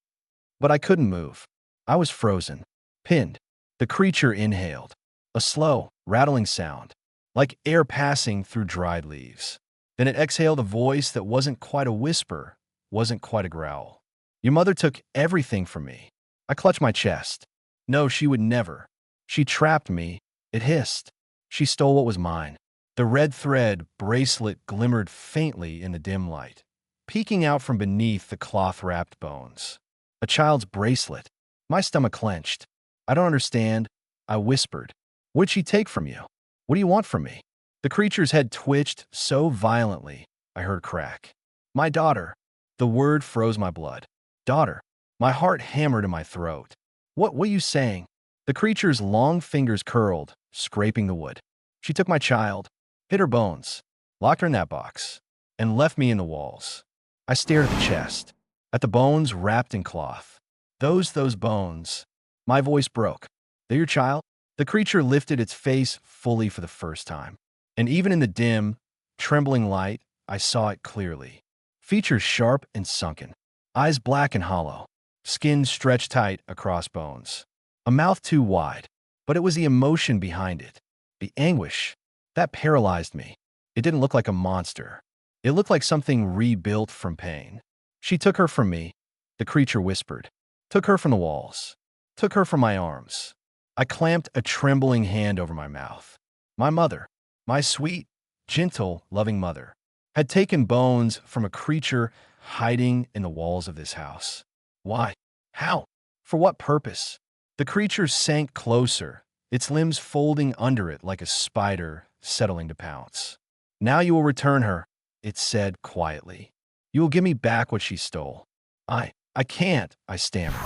But I couldn't move. I was frozen, pinned. The creature inhaled, a slow, rattling sound, like air passing through dried leaves. Then it exhaled a voice that wasn't quite a whisper, wasn't quite a growl. Your mother took everything from me. I clutched my chest. No, she would never. She trapped me. It hissed. She stole what was mine. The red thread bracelet glimmered faintly in the dim light, peeking out from beneath the cloth-wrapped bones. A child's bracelet. My stomach clenched. I don't understand. I whispered. What'd she take from you? What do you want from me? The creature's head twitched so violently, I heard crack. My daughter. The word froze my blood. Daughter. My heart hammered in my throat. What are you saying? The creature's long fingers curled, scraping the wood. She took my child, hid her bones, locked her in that box, and left me in the walls. I stared at the chest, at the bones wrapped in cloth. Those bones. My voice broke. They're your child? The creature lifted its face fully for the first time. And even in the dim, trembling light, I saw it clearly. Features sharp and sunken, eyes black and hollow, skin stretched tight across bones. A mouth too wide, but it was the emotion behind it. The anguish. That paralyzed me. It didn't look like a monster. It looked like something rebuilt from pain. She took her from me, the creature whispered. Took her from the walls. Took her from my arms. I clamped a trembling hand over my mouth. My mother, my sweet, gentle, loving mother, had taken bones from a creature hiding in the walls of this house. Why? How? For what purpose? The creature sank closer, its limbs folding under it like a spider settling to pounce. Now you will return her, it said quietly. You will give me back what she stole. I can't, I stammered.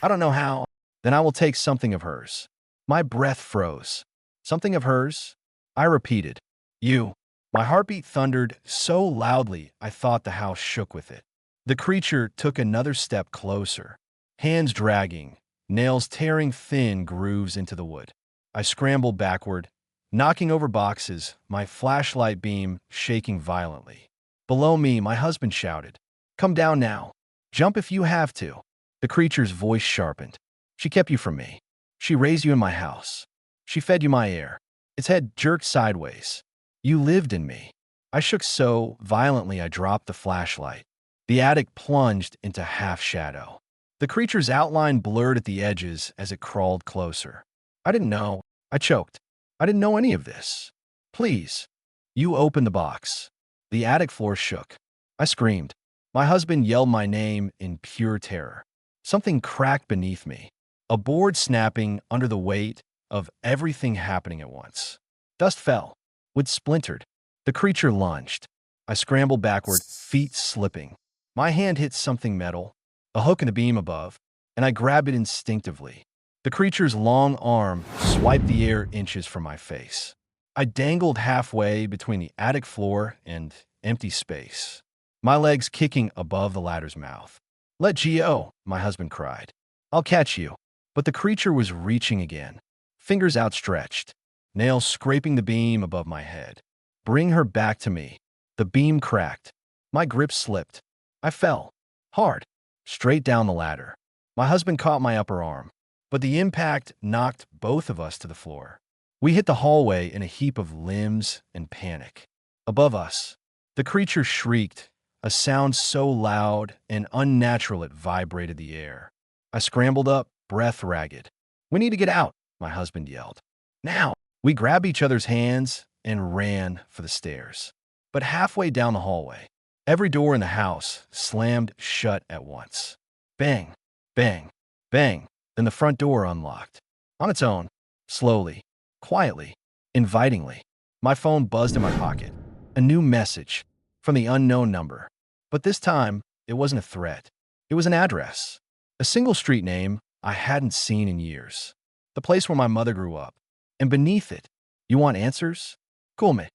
I don't know how. Then I will take something of hers. My breath froze. Something of hers? I repeated. You. My heartbeat thundered so loudly I thought the house shook with it. The creature took another step closer, hands dragging, nails tearing thin grooves into the wood. I scrambled backward, knocking over boxes, my flashlight beam shaking violently. Below me, my husband shouted, "Come down now. Jump if you have to." The creature's voice sharpened. She kept you from me. She raised you in my house. She fed you my air. Its head jerked sideways. You lived in me. I shook so violently I dropped the flashlight. The attic plunged into half-shadow. The creature's outline blurred at the edges as it crawled closer. I didn't know. I choked. I didn't know any of this. Please. You opened the box. The attic floor shook. I screamed. My husband yelled my name in pure terror. Something cracked beneath me, a board snapping under the weight of everything happening at once. Dust fell. Wood splintered. The creature lunged. I scrambled backward, feet slipping. My hand hit something metal, a hook in the beam above, and I grabbed it instinctively. The creature's long arm swiped the air inches from my face. I dangled halfway between the attic floor and empty space, my legs kicking above the ladder's mouth. "Let go," my husband cried. "I'll catch you." But the creature was reaching again, fingers outstretched, nails scraping the beam above my head. "Bring her back to me." The beam cracked. My grip slipped. I fell, hard, straight down the ladder. My husband caught my upper arm, but the impact knocked both of us to the floor. We hit the hallway in a heap of limbs and panic. Above us, the creature shrieked, a sound so loud and unnatural it vibrated the air. I scrambled up, breath ragged. "We need to get out," my husband yelled. "Now!" We grabbed each other's hands and ran for the stairs. But halfway down the hallway, every door in the house slammed shut at once. Bang, bang, bang. Then the front door unlocked. On its own, slowly, quietly, invitingly. My phone buzzed in my pocket. A new message from the unknown number. But this time, it wasn't a threat. It was an address. A single street name I hadn't seen in years. The place where my mother grew up. And beneath it, "You want answers? Cool me."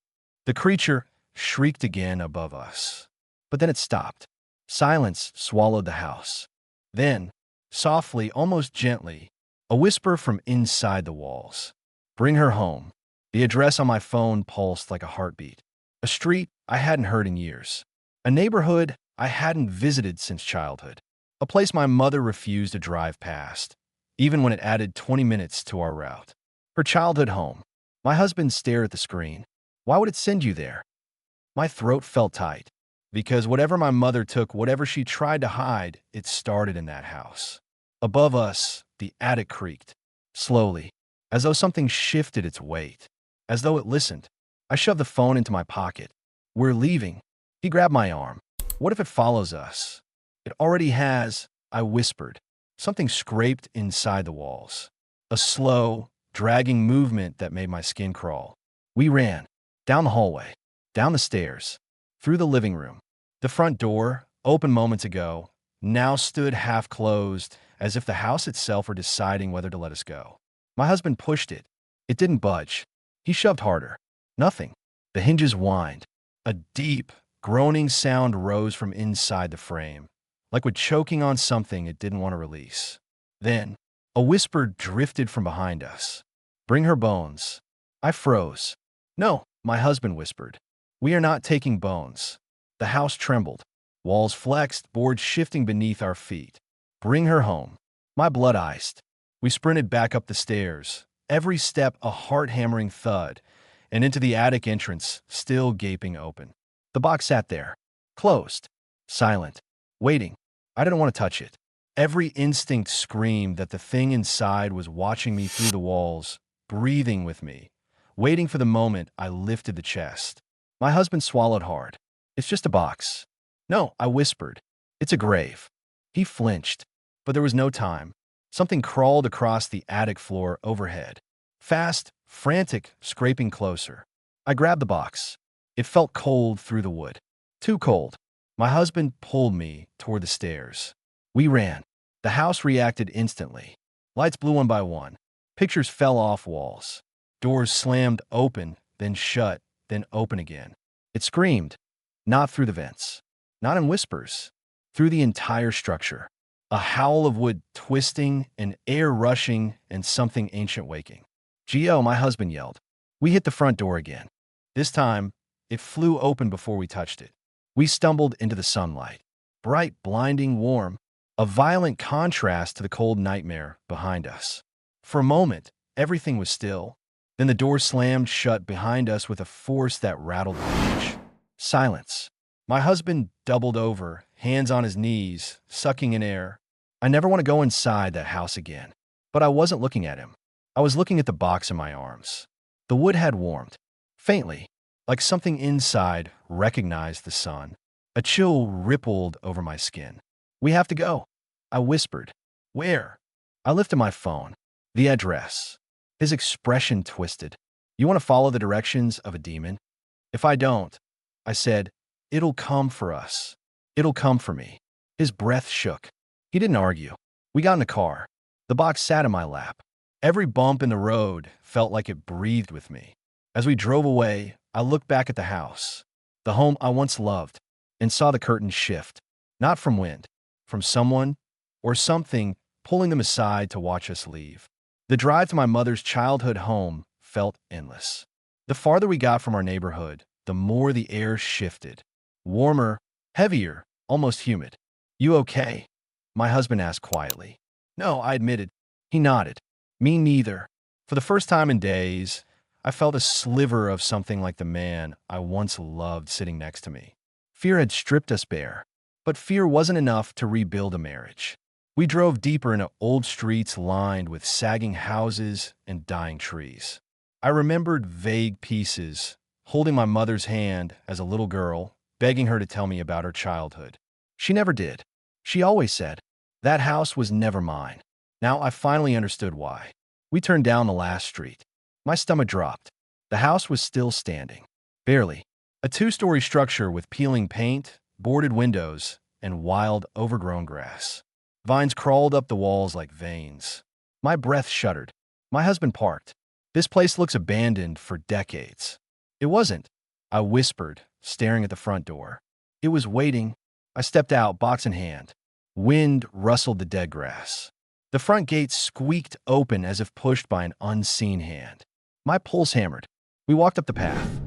The creature shrieked again above us. But then it stopped. Silence swallowed the house. Then, softly, almost gently, a whisper from inside the walls. "Bring her home." The address on my phone pulsed like a heartbeat. A street I hadn't heard in years. A neighborhood I hadn't visited since childhood. A place my mother refused to drive past, even when it added 20 minutes to our route. Her childhood home. My husband stared at the screen. Why would it send you there? My throat felt tight, because whatever my mother took, whatever she tried to hide, it started in that house. Above us, the attic creaked, slowly, as though something shifted its weight, as though it listened. I shoved the phone into my pocket. "We're leaving." He grabbed my arm. "What if it follows us?" "It already has," I whispered. Something scraped inside the walls. A slow, dragging movement that made my skin crawl. We ran, down the hallway, down the stairs, through the living room. The front door, open moments ago, now stood half closed, as if the house itself were deciding whether to let us go. My husband pushed it. It didn't budge. He shoved harder. Nothing. The hinges whined. A deep, groaning sound rose from inside the frame, like with choking on something it didn't want to release. Then, a whisper drifted from behind us. "Bring her bones." I froze. "No," my husband whispered. "We are not taking bones." The house trembled. Walls flexed, boards shifting beneath our feet. "Bring her home." My blood iced. We sprinted back up the stairs, every step a heart-hammering thud, and into the attic entrance, still gaping open. The box sat there, closed, silent, waiting. I didn't want to touch it. Every instinct screamed that the thing inside was watching me through the walls, breathing with me, waiting for the moment I lifted the chest. My husband swallowed hard. "It's just a box." "No," I whispered. "It's a grave." He flinched, but there was no time. Something crawled across the attic floor overhead. Fast, frantic, scraping closer. I grabbed the box. It felt cold through the wood. Too cold. My husband pulled me toward the stairs. We ran. The house reacted instantly. Lights blew one by one. Pictures fell off walls. Doors slammed open, then shut, then open again. It screamed. Not through the vents. Not in whispers. Through the entire structure. A howl of wood twisting, and air rushing, and something ancient waking. "Gio," my husband yelled. We hit the front door again. This time, it flew open before we touched it. We stumbled into the sunlight. Bright, blinding, warm. A violent contrast to the cold nightmare behind us. For a moment, everything was still. Then the door slammed shut behind us with a force that rattled the beach. Silence. My husband doubled over, hands on his knees, sucking in air. I never want to go inside that house again. But I wasn't looking at him. I was looking at the box in my arms. The wood had warmed. Faintly, like something inside recognized the sun. A chill rippled over my skin. "We have to go," I whispered. "Where?" I lifted my phone. The address. His expression twisted. "You want to follow the directions of a demon?" "If I don't," I said, "it'll come for us. It'll come for me." His breath shook. He didn't argue. We got in the car. The box sat in my lap. Every bump in the road felt like it breathed with me. As we drove away, I looked back at the house, the home I once loved, and saw the curtains shift. Not from wind, from someone or something pulling them aside to watch us leave. The drive to my mother's childhood home felt endless. The farther we got from our neighborhood, the more the air shifted. Warmer, heavier, almost humid. "You okay?" my husband asked quietly. "No," I admitted. He nodded. "Me neither." For the first time in days, I felt a sliver of something like the man I once loved sitting next to me. Fear had stripped us bare, but fear wasn't enough to rebuild a marriage. We drove deeper into old streets lined with sagging houses and dying trees. I remembered vague pieces, holding my mother's hand as a little girl, begging her to tell me about her childhood. She never did. She always said, "That house was never mine." Now I finally understood why. We turned down the last street. My stomach dropped. The house was still standing. Barely. A two-story structure with peeling paint, boarded windows, and wild, overgrown grass. Vines crawled up the walls like veins. My breath shuddered. My husband parked. "This place looks abandoned for decades." It wasn't, I whispered, staring at the front door. It was waiting. I stepped out, box in hand. Wind rustled the dead grass. The front gate squeaked open as if pushed by an unseen hand. My pulse hammered. We walked up the path.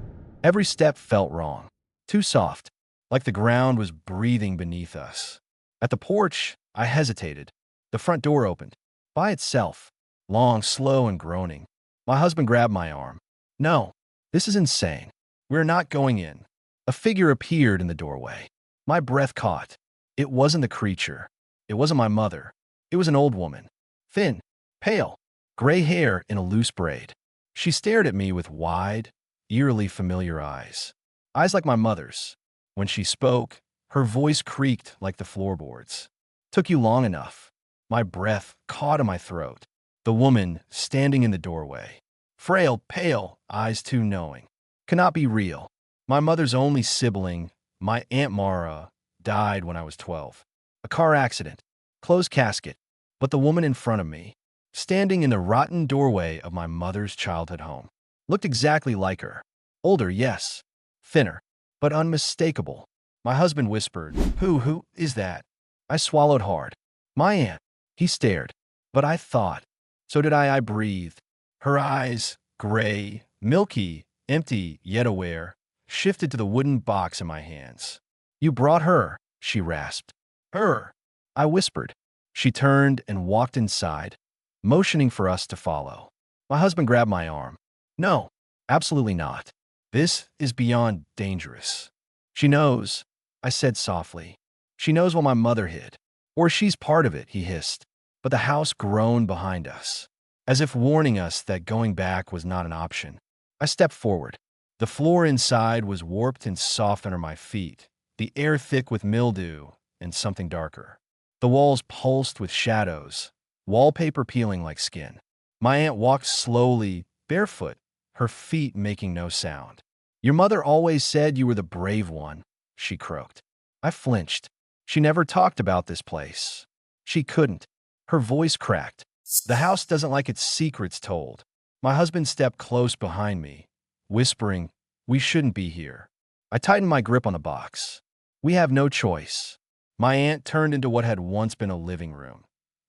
Every step felt wrong. Too soft, like the ground was breathing beneath us. At the porch, I hesitated. The front door opened. By itself. Long, slow, and groaning. My husband grabbed my arm. "No, this is insane. We're not going in." A figure appeared in the doorway. My breath caught. It wasn't the creature. It wasn't my mother. It was an old woman. Thin, pale, gray hair in a loose braid. She stared at me with wide, eerily familiar eyes. Eyes like my mother's. When she spoke, her voice creaked like the floorboards. "Took you long enough." My breath caught in my throat. The woman standing in the doorway. Frail, pale, eyes too knowing. Cannot be real. My mother's only sibling, my Aunt Mara, died when I was 12. A car accident. Closed casket. But the woman in front of me, standing in the rotten doorway of my mother's childhood home, looked exactly like her. Older, yes. Thinner, but unmistakable. My husband whispered, Who is that?" I swallowed hard. "My aunt." He stared. But I thought. So did I breathed. Her eyes, gray, milky, empty, yet aware, shifted to the wooden box in my hands. "You brought her," she rasped. "Her," I whispered. She turned and walked inside, motioning for us to follow. My husband grabbed my arm. "No, absolutely not. This is beyond dangerous." "She knows," I said softly. "She knows what my mother hid, Or she's part of it, he hissed. But the house groaned behind us, as if warning us that going back was not an option. I stepped forward. The floor inside was warped and soft under my feet, the air thick with mildew and something darker. The walls pulsed with shadows, wallpaper peeling like skin. My aunt walked slowly, barefoot, her feet making no sound. "Your mother always said you were the brave one," she croaked. I flinched. She never talked about this place. She couldn't. Her voice cracked. "The house doesn't like its secrets told." My husband stepped close behind me, whispering, "We shouldn't be here." I tightened my grip on the box. "We have no choice." My aunt turned into what had once been a living room.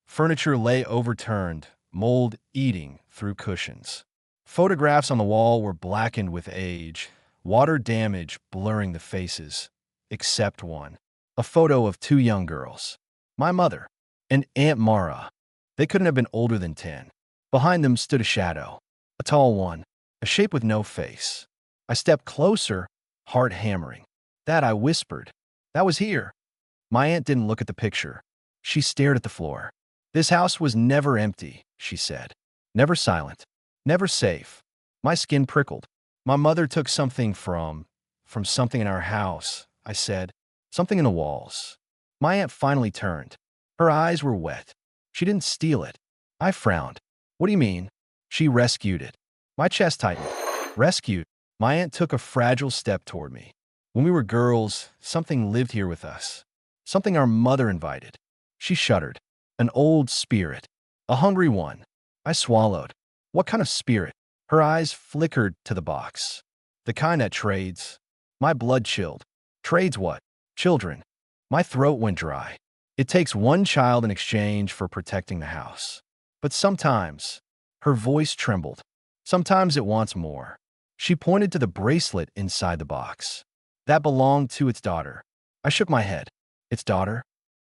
Furniture lay overturned, mold eating through cushions. Photographs on the wall were blackened with age, water damage blurring the faces, except one. A photo of two young girls. My mother and Aunt Mara. They couldn't have been older than 10. Behind them stood a shadow, a tall one, a shape with no face. I stepped closer, heart hammering. "That," I whispered. "That was here." My aunt didn't look at the picture. She stared at the floor. "This house was never empty," she said. "Never silent. Never safe." My skin prickled. "My mother took something from something in our house," I said. "Something in the walls." My aunt finally turned. Her eyes were wet. "She didn't steal it." I frowned. "What do you mean?" "She rescued it." My chest tightened. "Rescued?" My aunt took a fragile step toward me. "When we were girls, something lived here with us. Something our mother invited." She shuddered. "An old spirit. A hungry one." I swallowed. "What kind of spirit?" Her eyes flickered to the box. "The kind that trades." My blood chilled. "Trades what?" "Children." My throat went dry. "It takes one child in exchange for protecting the house. But sometimes," her voice trembled, "sometimes it wants more." She pointed to the bracelet inside the box. "That belonged to its daughter." I shook my head. "Its daughter?"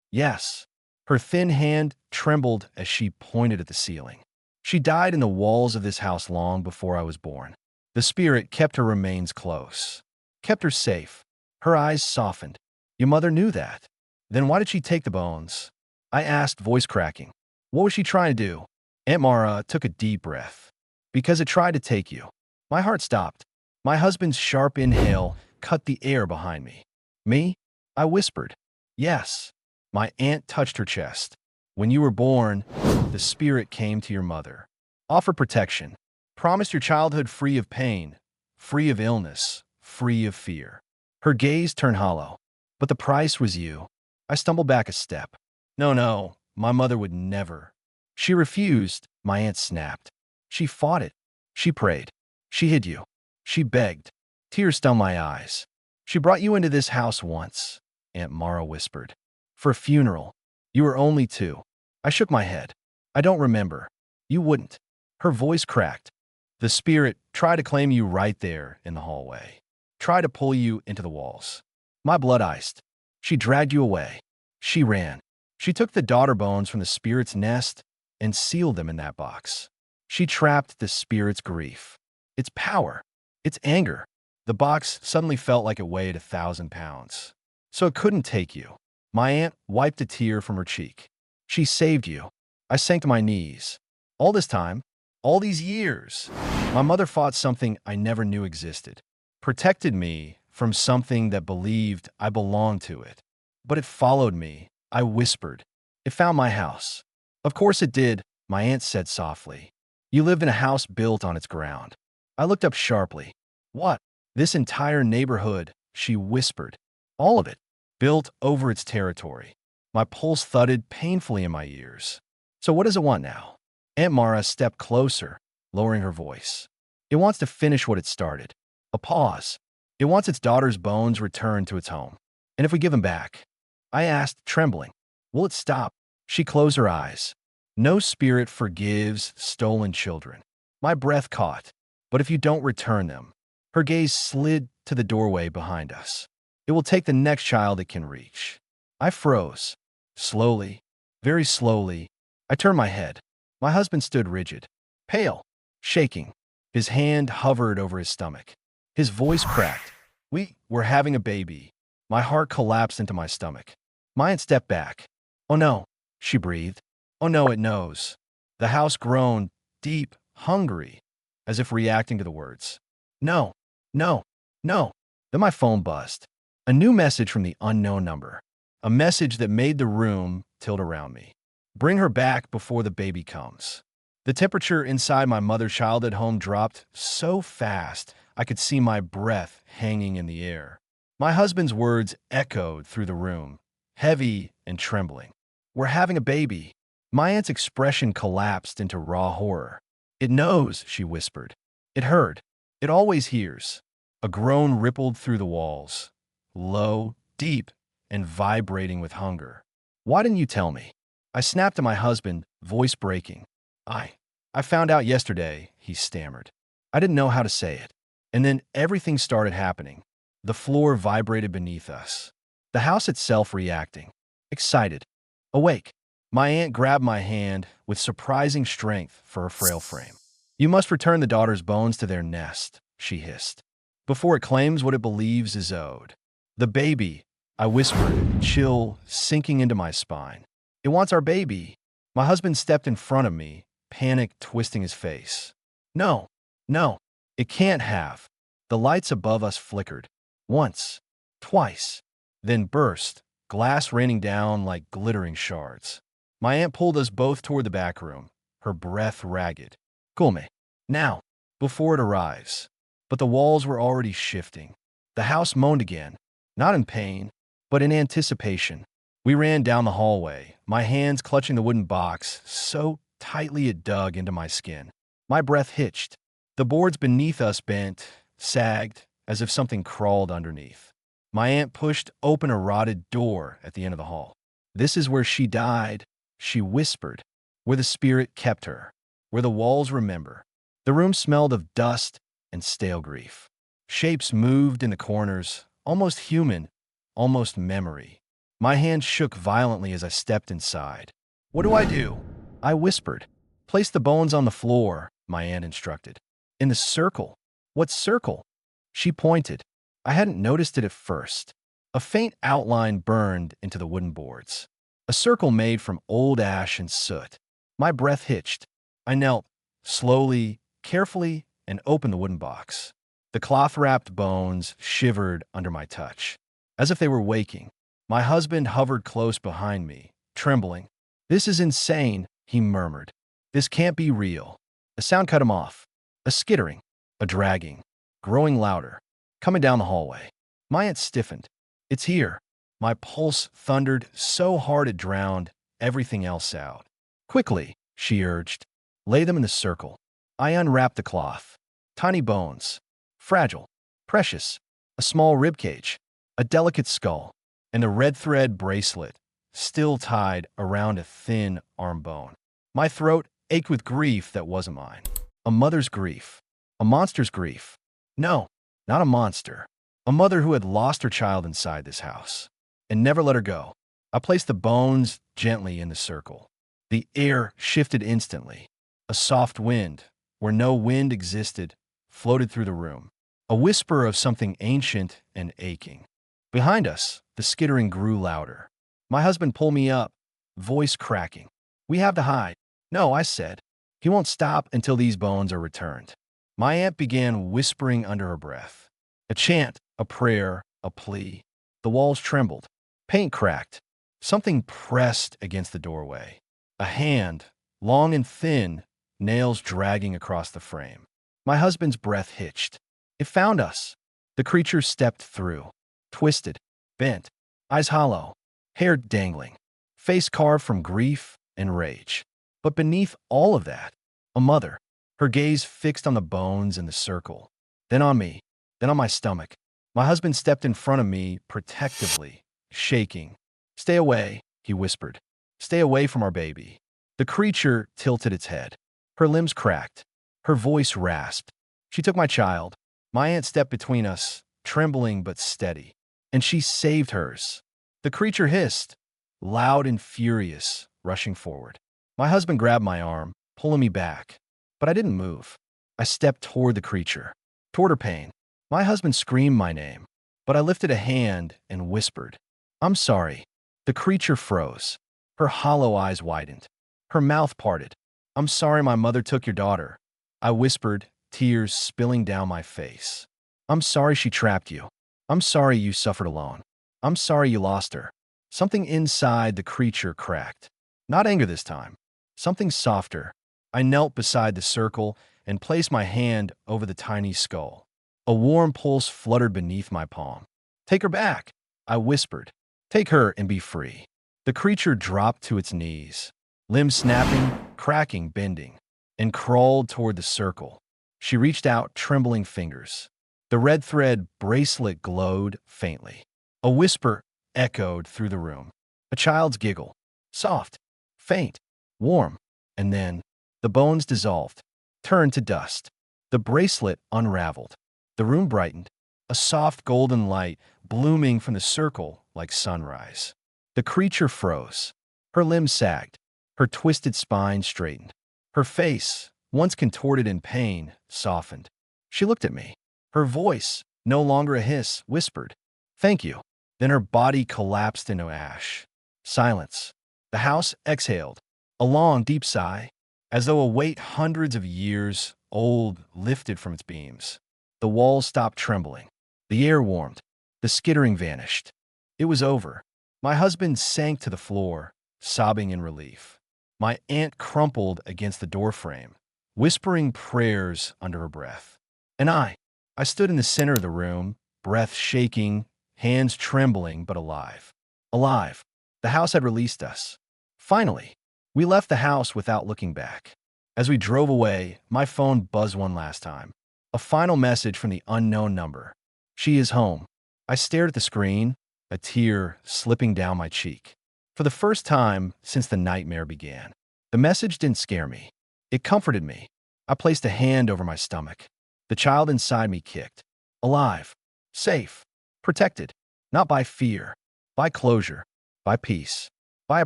"Yes." Her thin hand trembled as she pointed at the ceiling. "She died in the walls of this house long before I was born. The spirit kept her remains close, kept her safe." Her eyes softened. "Your mother knew that. Then why did she take the bones?" I asked, voice cracking. "What was she trying to do?" Aunt Mara took a deep breath. "Because it tried to take you." My heart stopped. My husband's sharp inhale cut the air behind me. "Me?" I whispered. "Yes." My aunt touched her chest. "When you were born, the spirit came to your mother. Offered protection. Promised your childhood free of pain, free of illness, free of fear." Her gaze turned hollow. "But the price was you." I stumbled back a step. "No, no, my mother would never." "She refused," my aunt snapped. "She fought it. She prayed. She hid you. She begged." Tears stung my eyes. "She brought you into this house once," Aunt Mara whispered. "For a funeral. You were only 2. I shook my head. "I don't remember." "You wouldn't." Her voice cracked. "The spirit tried to claim you right there in the hallway. Tried to pull you into the walls." My blood iced. "She dragged you away." "She ran. She took the daughter bones from the spirit's nest and sealed them in that box. She trapped the spirit's grief, its power, its anger." The box suddenly felt like it weighed 1,000 pounds. "So it couldn't take you." My aunt wiped a tear from her cheek. "She saved you." I sank to my knees. "All this time, all these years, my mother fought something I never knew existed. Protected me from something that believed I belonged to it. But it followed me," I whispered. "It found my house." "Of course it did," my aunt said softly. "You lived in a house built on its ground." I looked up sharply. "What?" "This entire neighborhood," she whispered. "All of it. Built over its territory." My pulse thudded painfully in my ears. "So what does it want now?" Aunt Mara stepped closer, lowering her voice. "It wants to finish what it started." A pause. "It wants its daughter's bones returned to its home. And if we give them back?" I asked, trembling. "Will it stop?" She closed her eyes. "No spirit forgives stolen children." My breath caught. "But if you don't return them?" Her gaze slid to the doorway behind us. "It will take the next child it can reach." I froze. Slowly, very slowly, I turned my head. My husband stood rigid, pale, shaking. His hand hovered over his stomach. His voice cracked. We're having a baby." My heart collapsed into my stomach. My aunt stepped back. "Oh no," she breathed. "Oh no, it knows." The house groaned, deep, hungry, as if reacting to the words. "No, no, no." Then my phone buzzed. A new message from the unknown number. A message that made the room tilt around me. "Bring her back before the baby comes." The temperature inside my mother's childhood home dropped so fast I could see my breath hanging in the air. My husband's words echoed through the room, heavy and trembling. "We're having a baby." My aunt's expression collapsed into raw horror. "It knows," she whispered. "It heard. It always hears." A groan rippled through the walls, low, deep, and vibrating with hunger. "Why didn't you tell me?" I snapped at my husband, voice breaking. I, I found out yesterday," he stammered. I didn't know how to say it. And then everything started happening. The floor vibrated beneath us. The house itself reacting. Excited. Awake. My aunt grabbed my hand with surprising strength for her frail frame. "You must return the daughter's bones to their nest," she hissed, "before it claims what it believes is owed." "The baby," I whispered, chill sinking into my spine. "It wants our baby." My husband stepped in front of me, panic twisting his face. "No, no, it can't have." The lights above us flickered. Once, twice, then burst, glass raining down like glittering shards. My aunt pulled us both toward the back room, her breath ragged. "Come, now, before it arrives." But the walls were already shifting. The house moaned again, not in pain, but in anticipation. We ran down the hallway, my hands clutching the wooden box so tightly it dug into my skin. My breath hitched. The boards beneath us bent, sagged, as if something crawled underneath. My aunt pushed open a rotted door at the end of the hall. "This is where she died," she whispered, "where the spirit kept her, where the walls remember." The room smelled of dust and stale grief. Shapes moved in the corners, almost human, almost memory. My hand shook violently as I stepped inside. "What do I do?" I whispered. "Place the bones on the floor," my aunt instructed. "In the circle." "What circle?" She pointed. I hadn't noticed it at first. A faint outline burned into the wooden boards. A circle made from old ash and soot. My breath hitched. I knelt, slowly, carefully, and opened the wooden box. The cloth-wrapped bones shivered under my touch, as if they were waking. My husband hovered close behind me, trembling. "This is insane," he murmured. "This can't be real." A sound cut him off. A skittering, a dragging, growing louder, coming down the hallway. My aunt stiffened. "It's here." My pulse thundered so hard it drowned everything else out. "Quickly," she urged. "Lay them in the circle." I unwrapped the cloth. Tiny bones. Fragile. Precious. A small ribcage. A delicate skull. And a red thread bracelet, still tied around a thin arm bone. My throat ached with grief that wasn't mine. A mother's grief. A monster's grief. No, not a monster. A mother who had lost her child inside this house and never let her go. I placed the bones gently in the circle. The air shifted instantly. A soft wind, where no wind existed, floated through the room. A whisper of something ancient and aching. Behind us, the skittering grew louder. My husband pulled me up, voice cracking. "We have to hide." "No," I said. "He won't stop until these bones are returned." My aunt began whispering under her breath. A chant, a prayer, a plea. The walls trembled. Paint cracked. Something pressed against the doorway. A hand, long and thin, nails dragging across the frame. My husband's breath hitched. It found us. The creature stepped through. Twisted, bent, eyes hollow, hair dangling, face carved from grief and rage. But beneath all of that, a mother, her gaze fixed on the bones in the circle, then on me, then on my stomach. My husband stepped in front of me protectively, shaking. "Stay away," he whispered. "Stay away from our baby." The creature tilted its head. Her limbs cracked. Her voice rasped. She took my child. My aunt stepped between us, trembling but steady. And she saved hers. The creature hissed, loud and furious, rushing forward. My husband grabbed my arm, pulling me back. But I didn't move. I stepped toward the creature, toward her pain. My husband screamed my name, but I lifted a hand and whispered, "I'm sorry." The creature froze. Her hollow eyes widened. Her mouth parted. "I'm sorry my mother took your daughter," I whispered, tears spilling down my face. "I'm sorry she trapped you. I'm sorry you suffered alone. I'm sorry you lost her." Something inside the creature cracked. Not anger this time. Something softer. I knelt beside the circle and placed my hand over the tiny skull. A warm pulse fluttered beneath my palm. "Take her back," I whispered. "Take her and be free." The creature dropped to its knees, limbs snapping, cracking, bending, and crawled toward the circle. She reached out trembling fingers. The red thread bracelet glowed faintly. A whisper echoed through the room. A child's giggle. Soft, faint, warm. And then the bones dissolved, turned to dust. The bracelet unraveled. The room brightened, a soft golden light blooming from the circle like sunrise. The creature froze. Her limbs sagged. Her twisted spine straightened. Her face, once contorted in pain, softened. She looked at me. Her voice, no longer a hiss, whispered, "Thank you." Then her body collapsed into ash. Silence. The house exhaled, a long, deep sigh, as though a weight hundreds of years old lifted from its beams. The walls stopped trembling. The air warmed. The skittering vanished. It was over. My husband sank to the floor, sobbing in relief. My aunt crumpled against the doorframe, whispering prayers under her breath. And I stood in the center of the room, breath shaking, hands trembling but alive. Alive. The house had released us. Finally, we left the house without looking back. As we drove away, my phone buzzed one last time. A final message from the unknown number. "She is home." I stared at the screen, a tear slipping down my cheek. For the first time since the nightmare began, the message didn't scare me. It comforted me. I placed a hand over my stomach. The child inside me kicked. Alive, safe, protected, not by fear, by closure, by peace, by a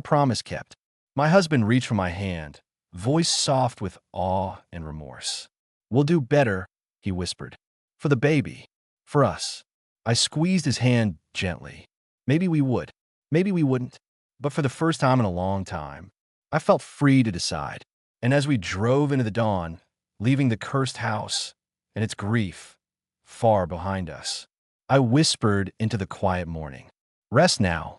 promise kept. My husband reached for my hand, voice soft with awe and remorse. "We'll do better," he whispered. "For the baby. For us." I squeezed his hand gently. Maybe we would. Maybe we wouldn't. But for the first time in a long time, I felt free to decide. And as we drove into the dawn, leaving the cursed house and its grief far behind us, I whispered into the quiet morning, "Rest now.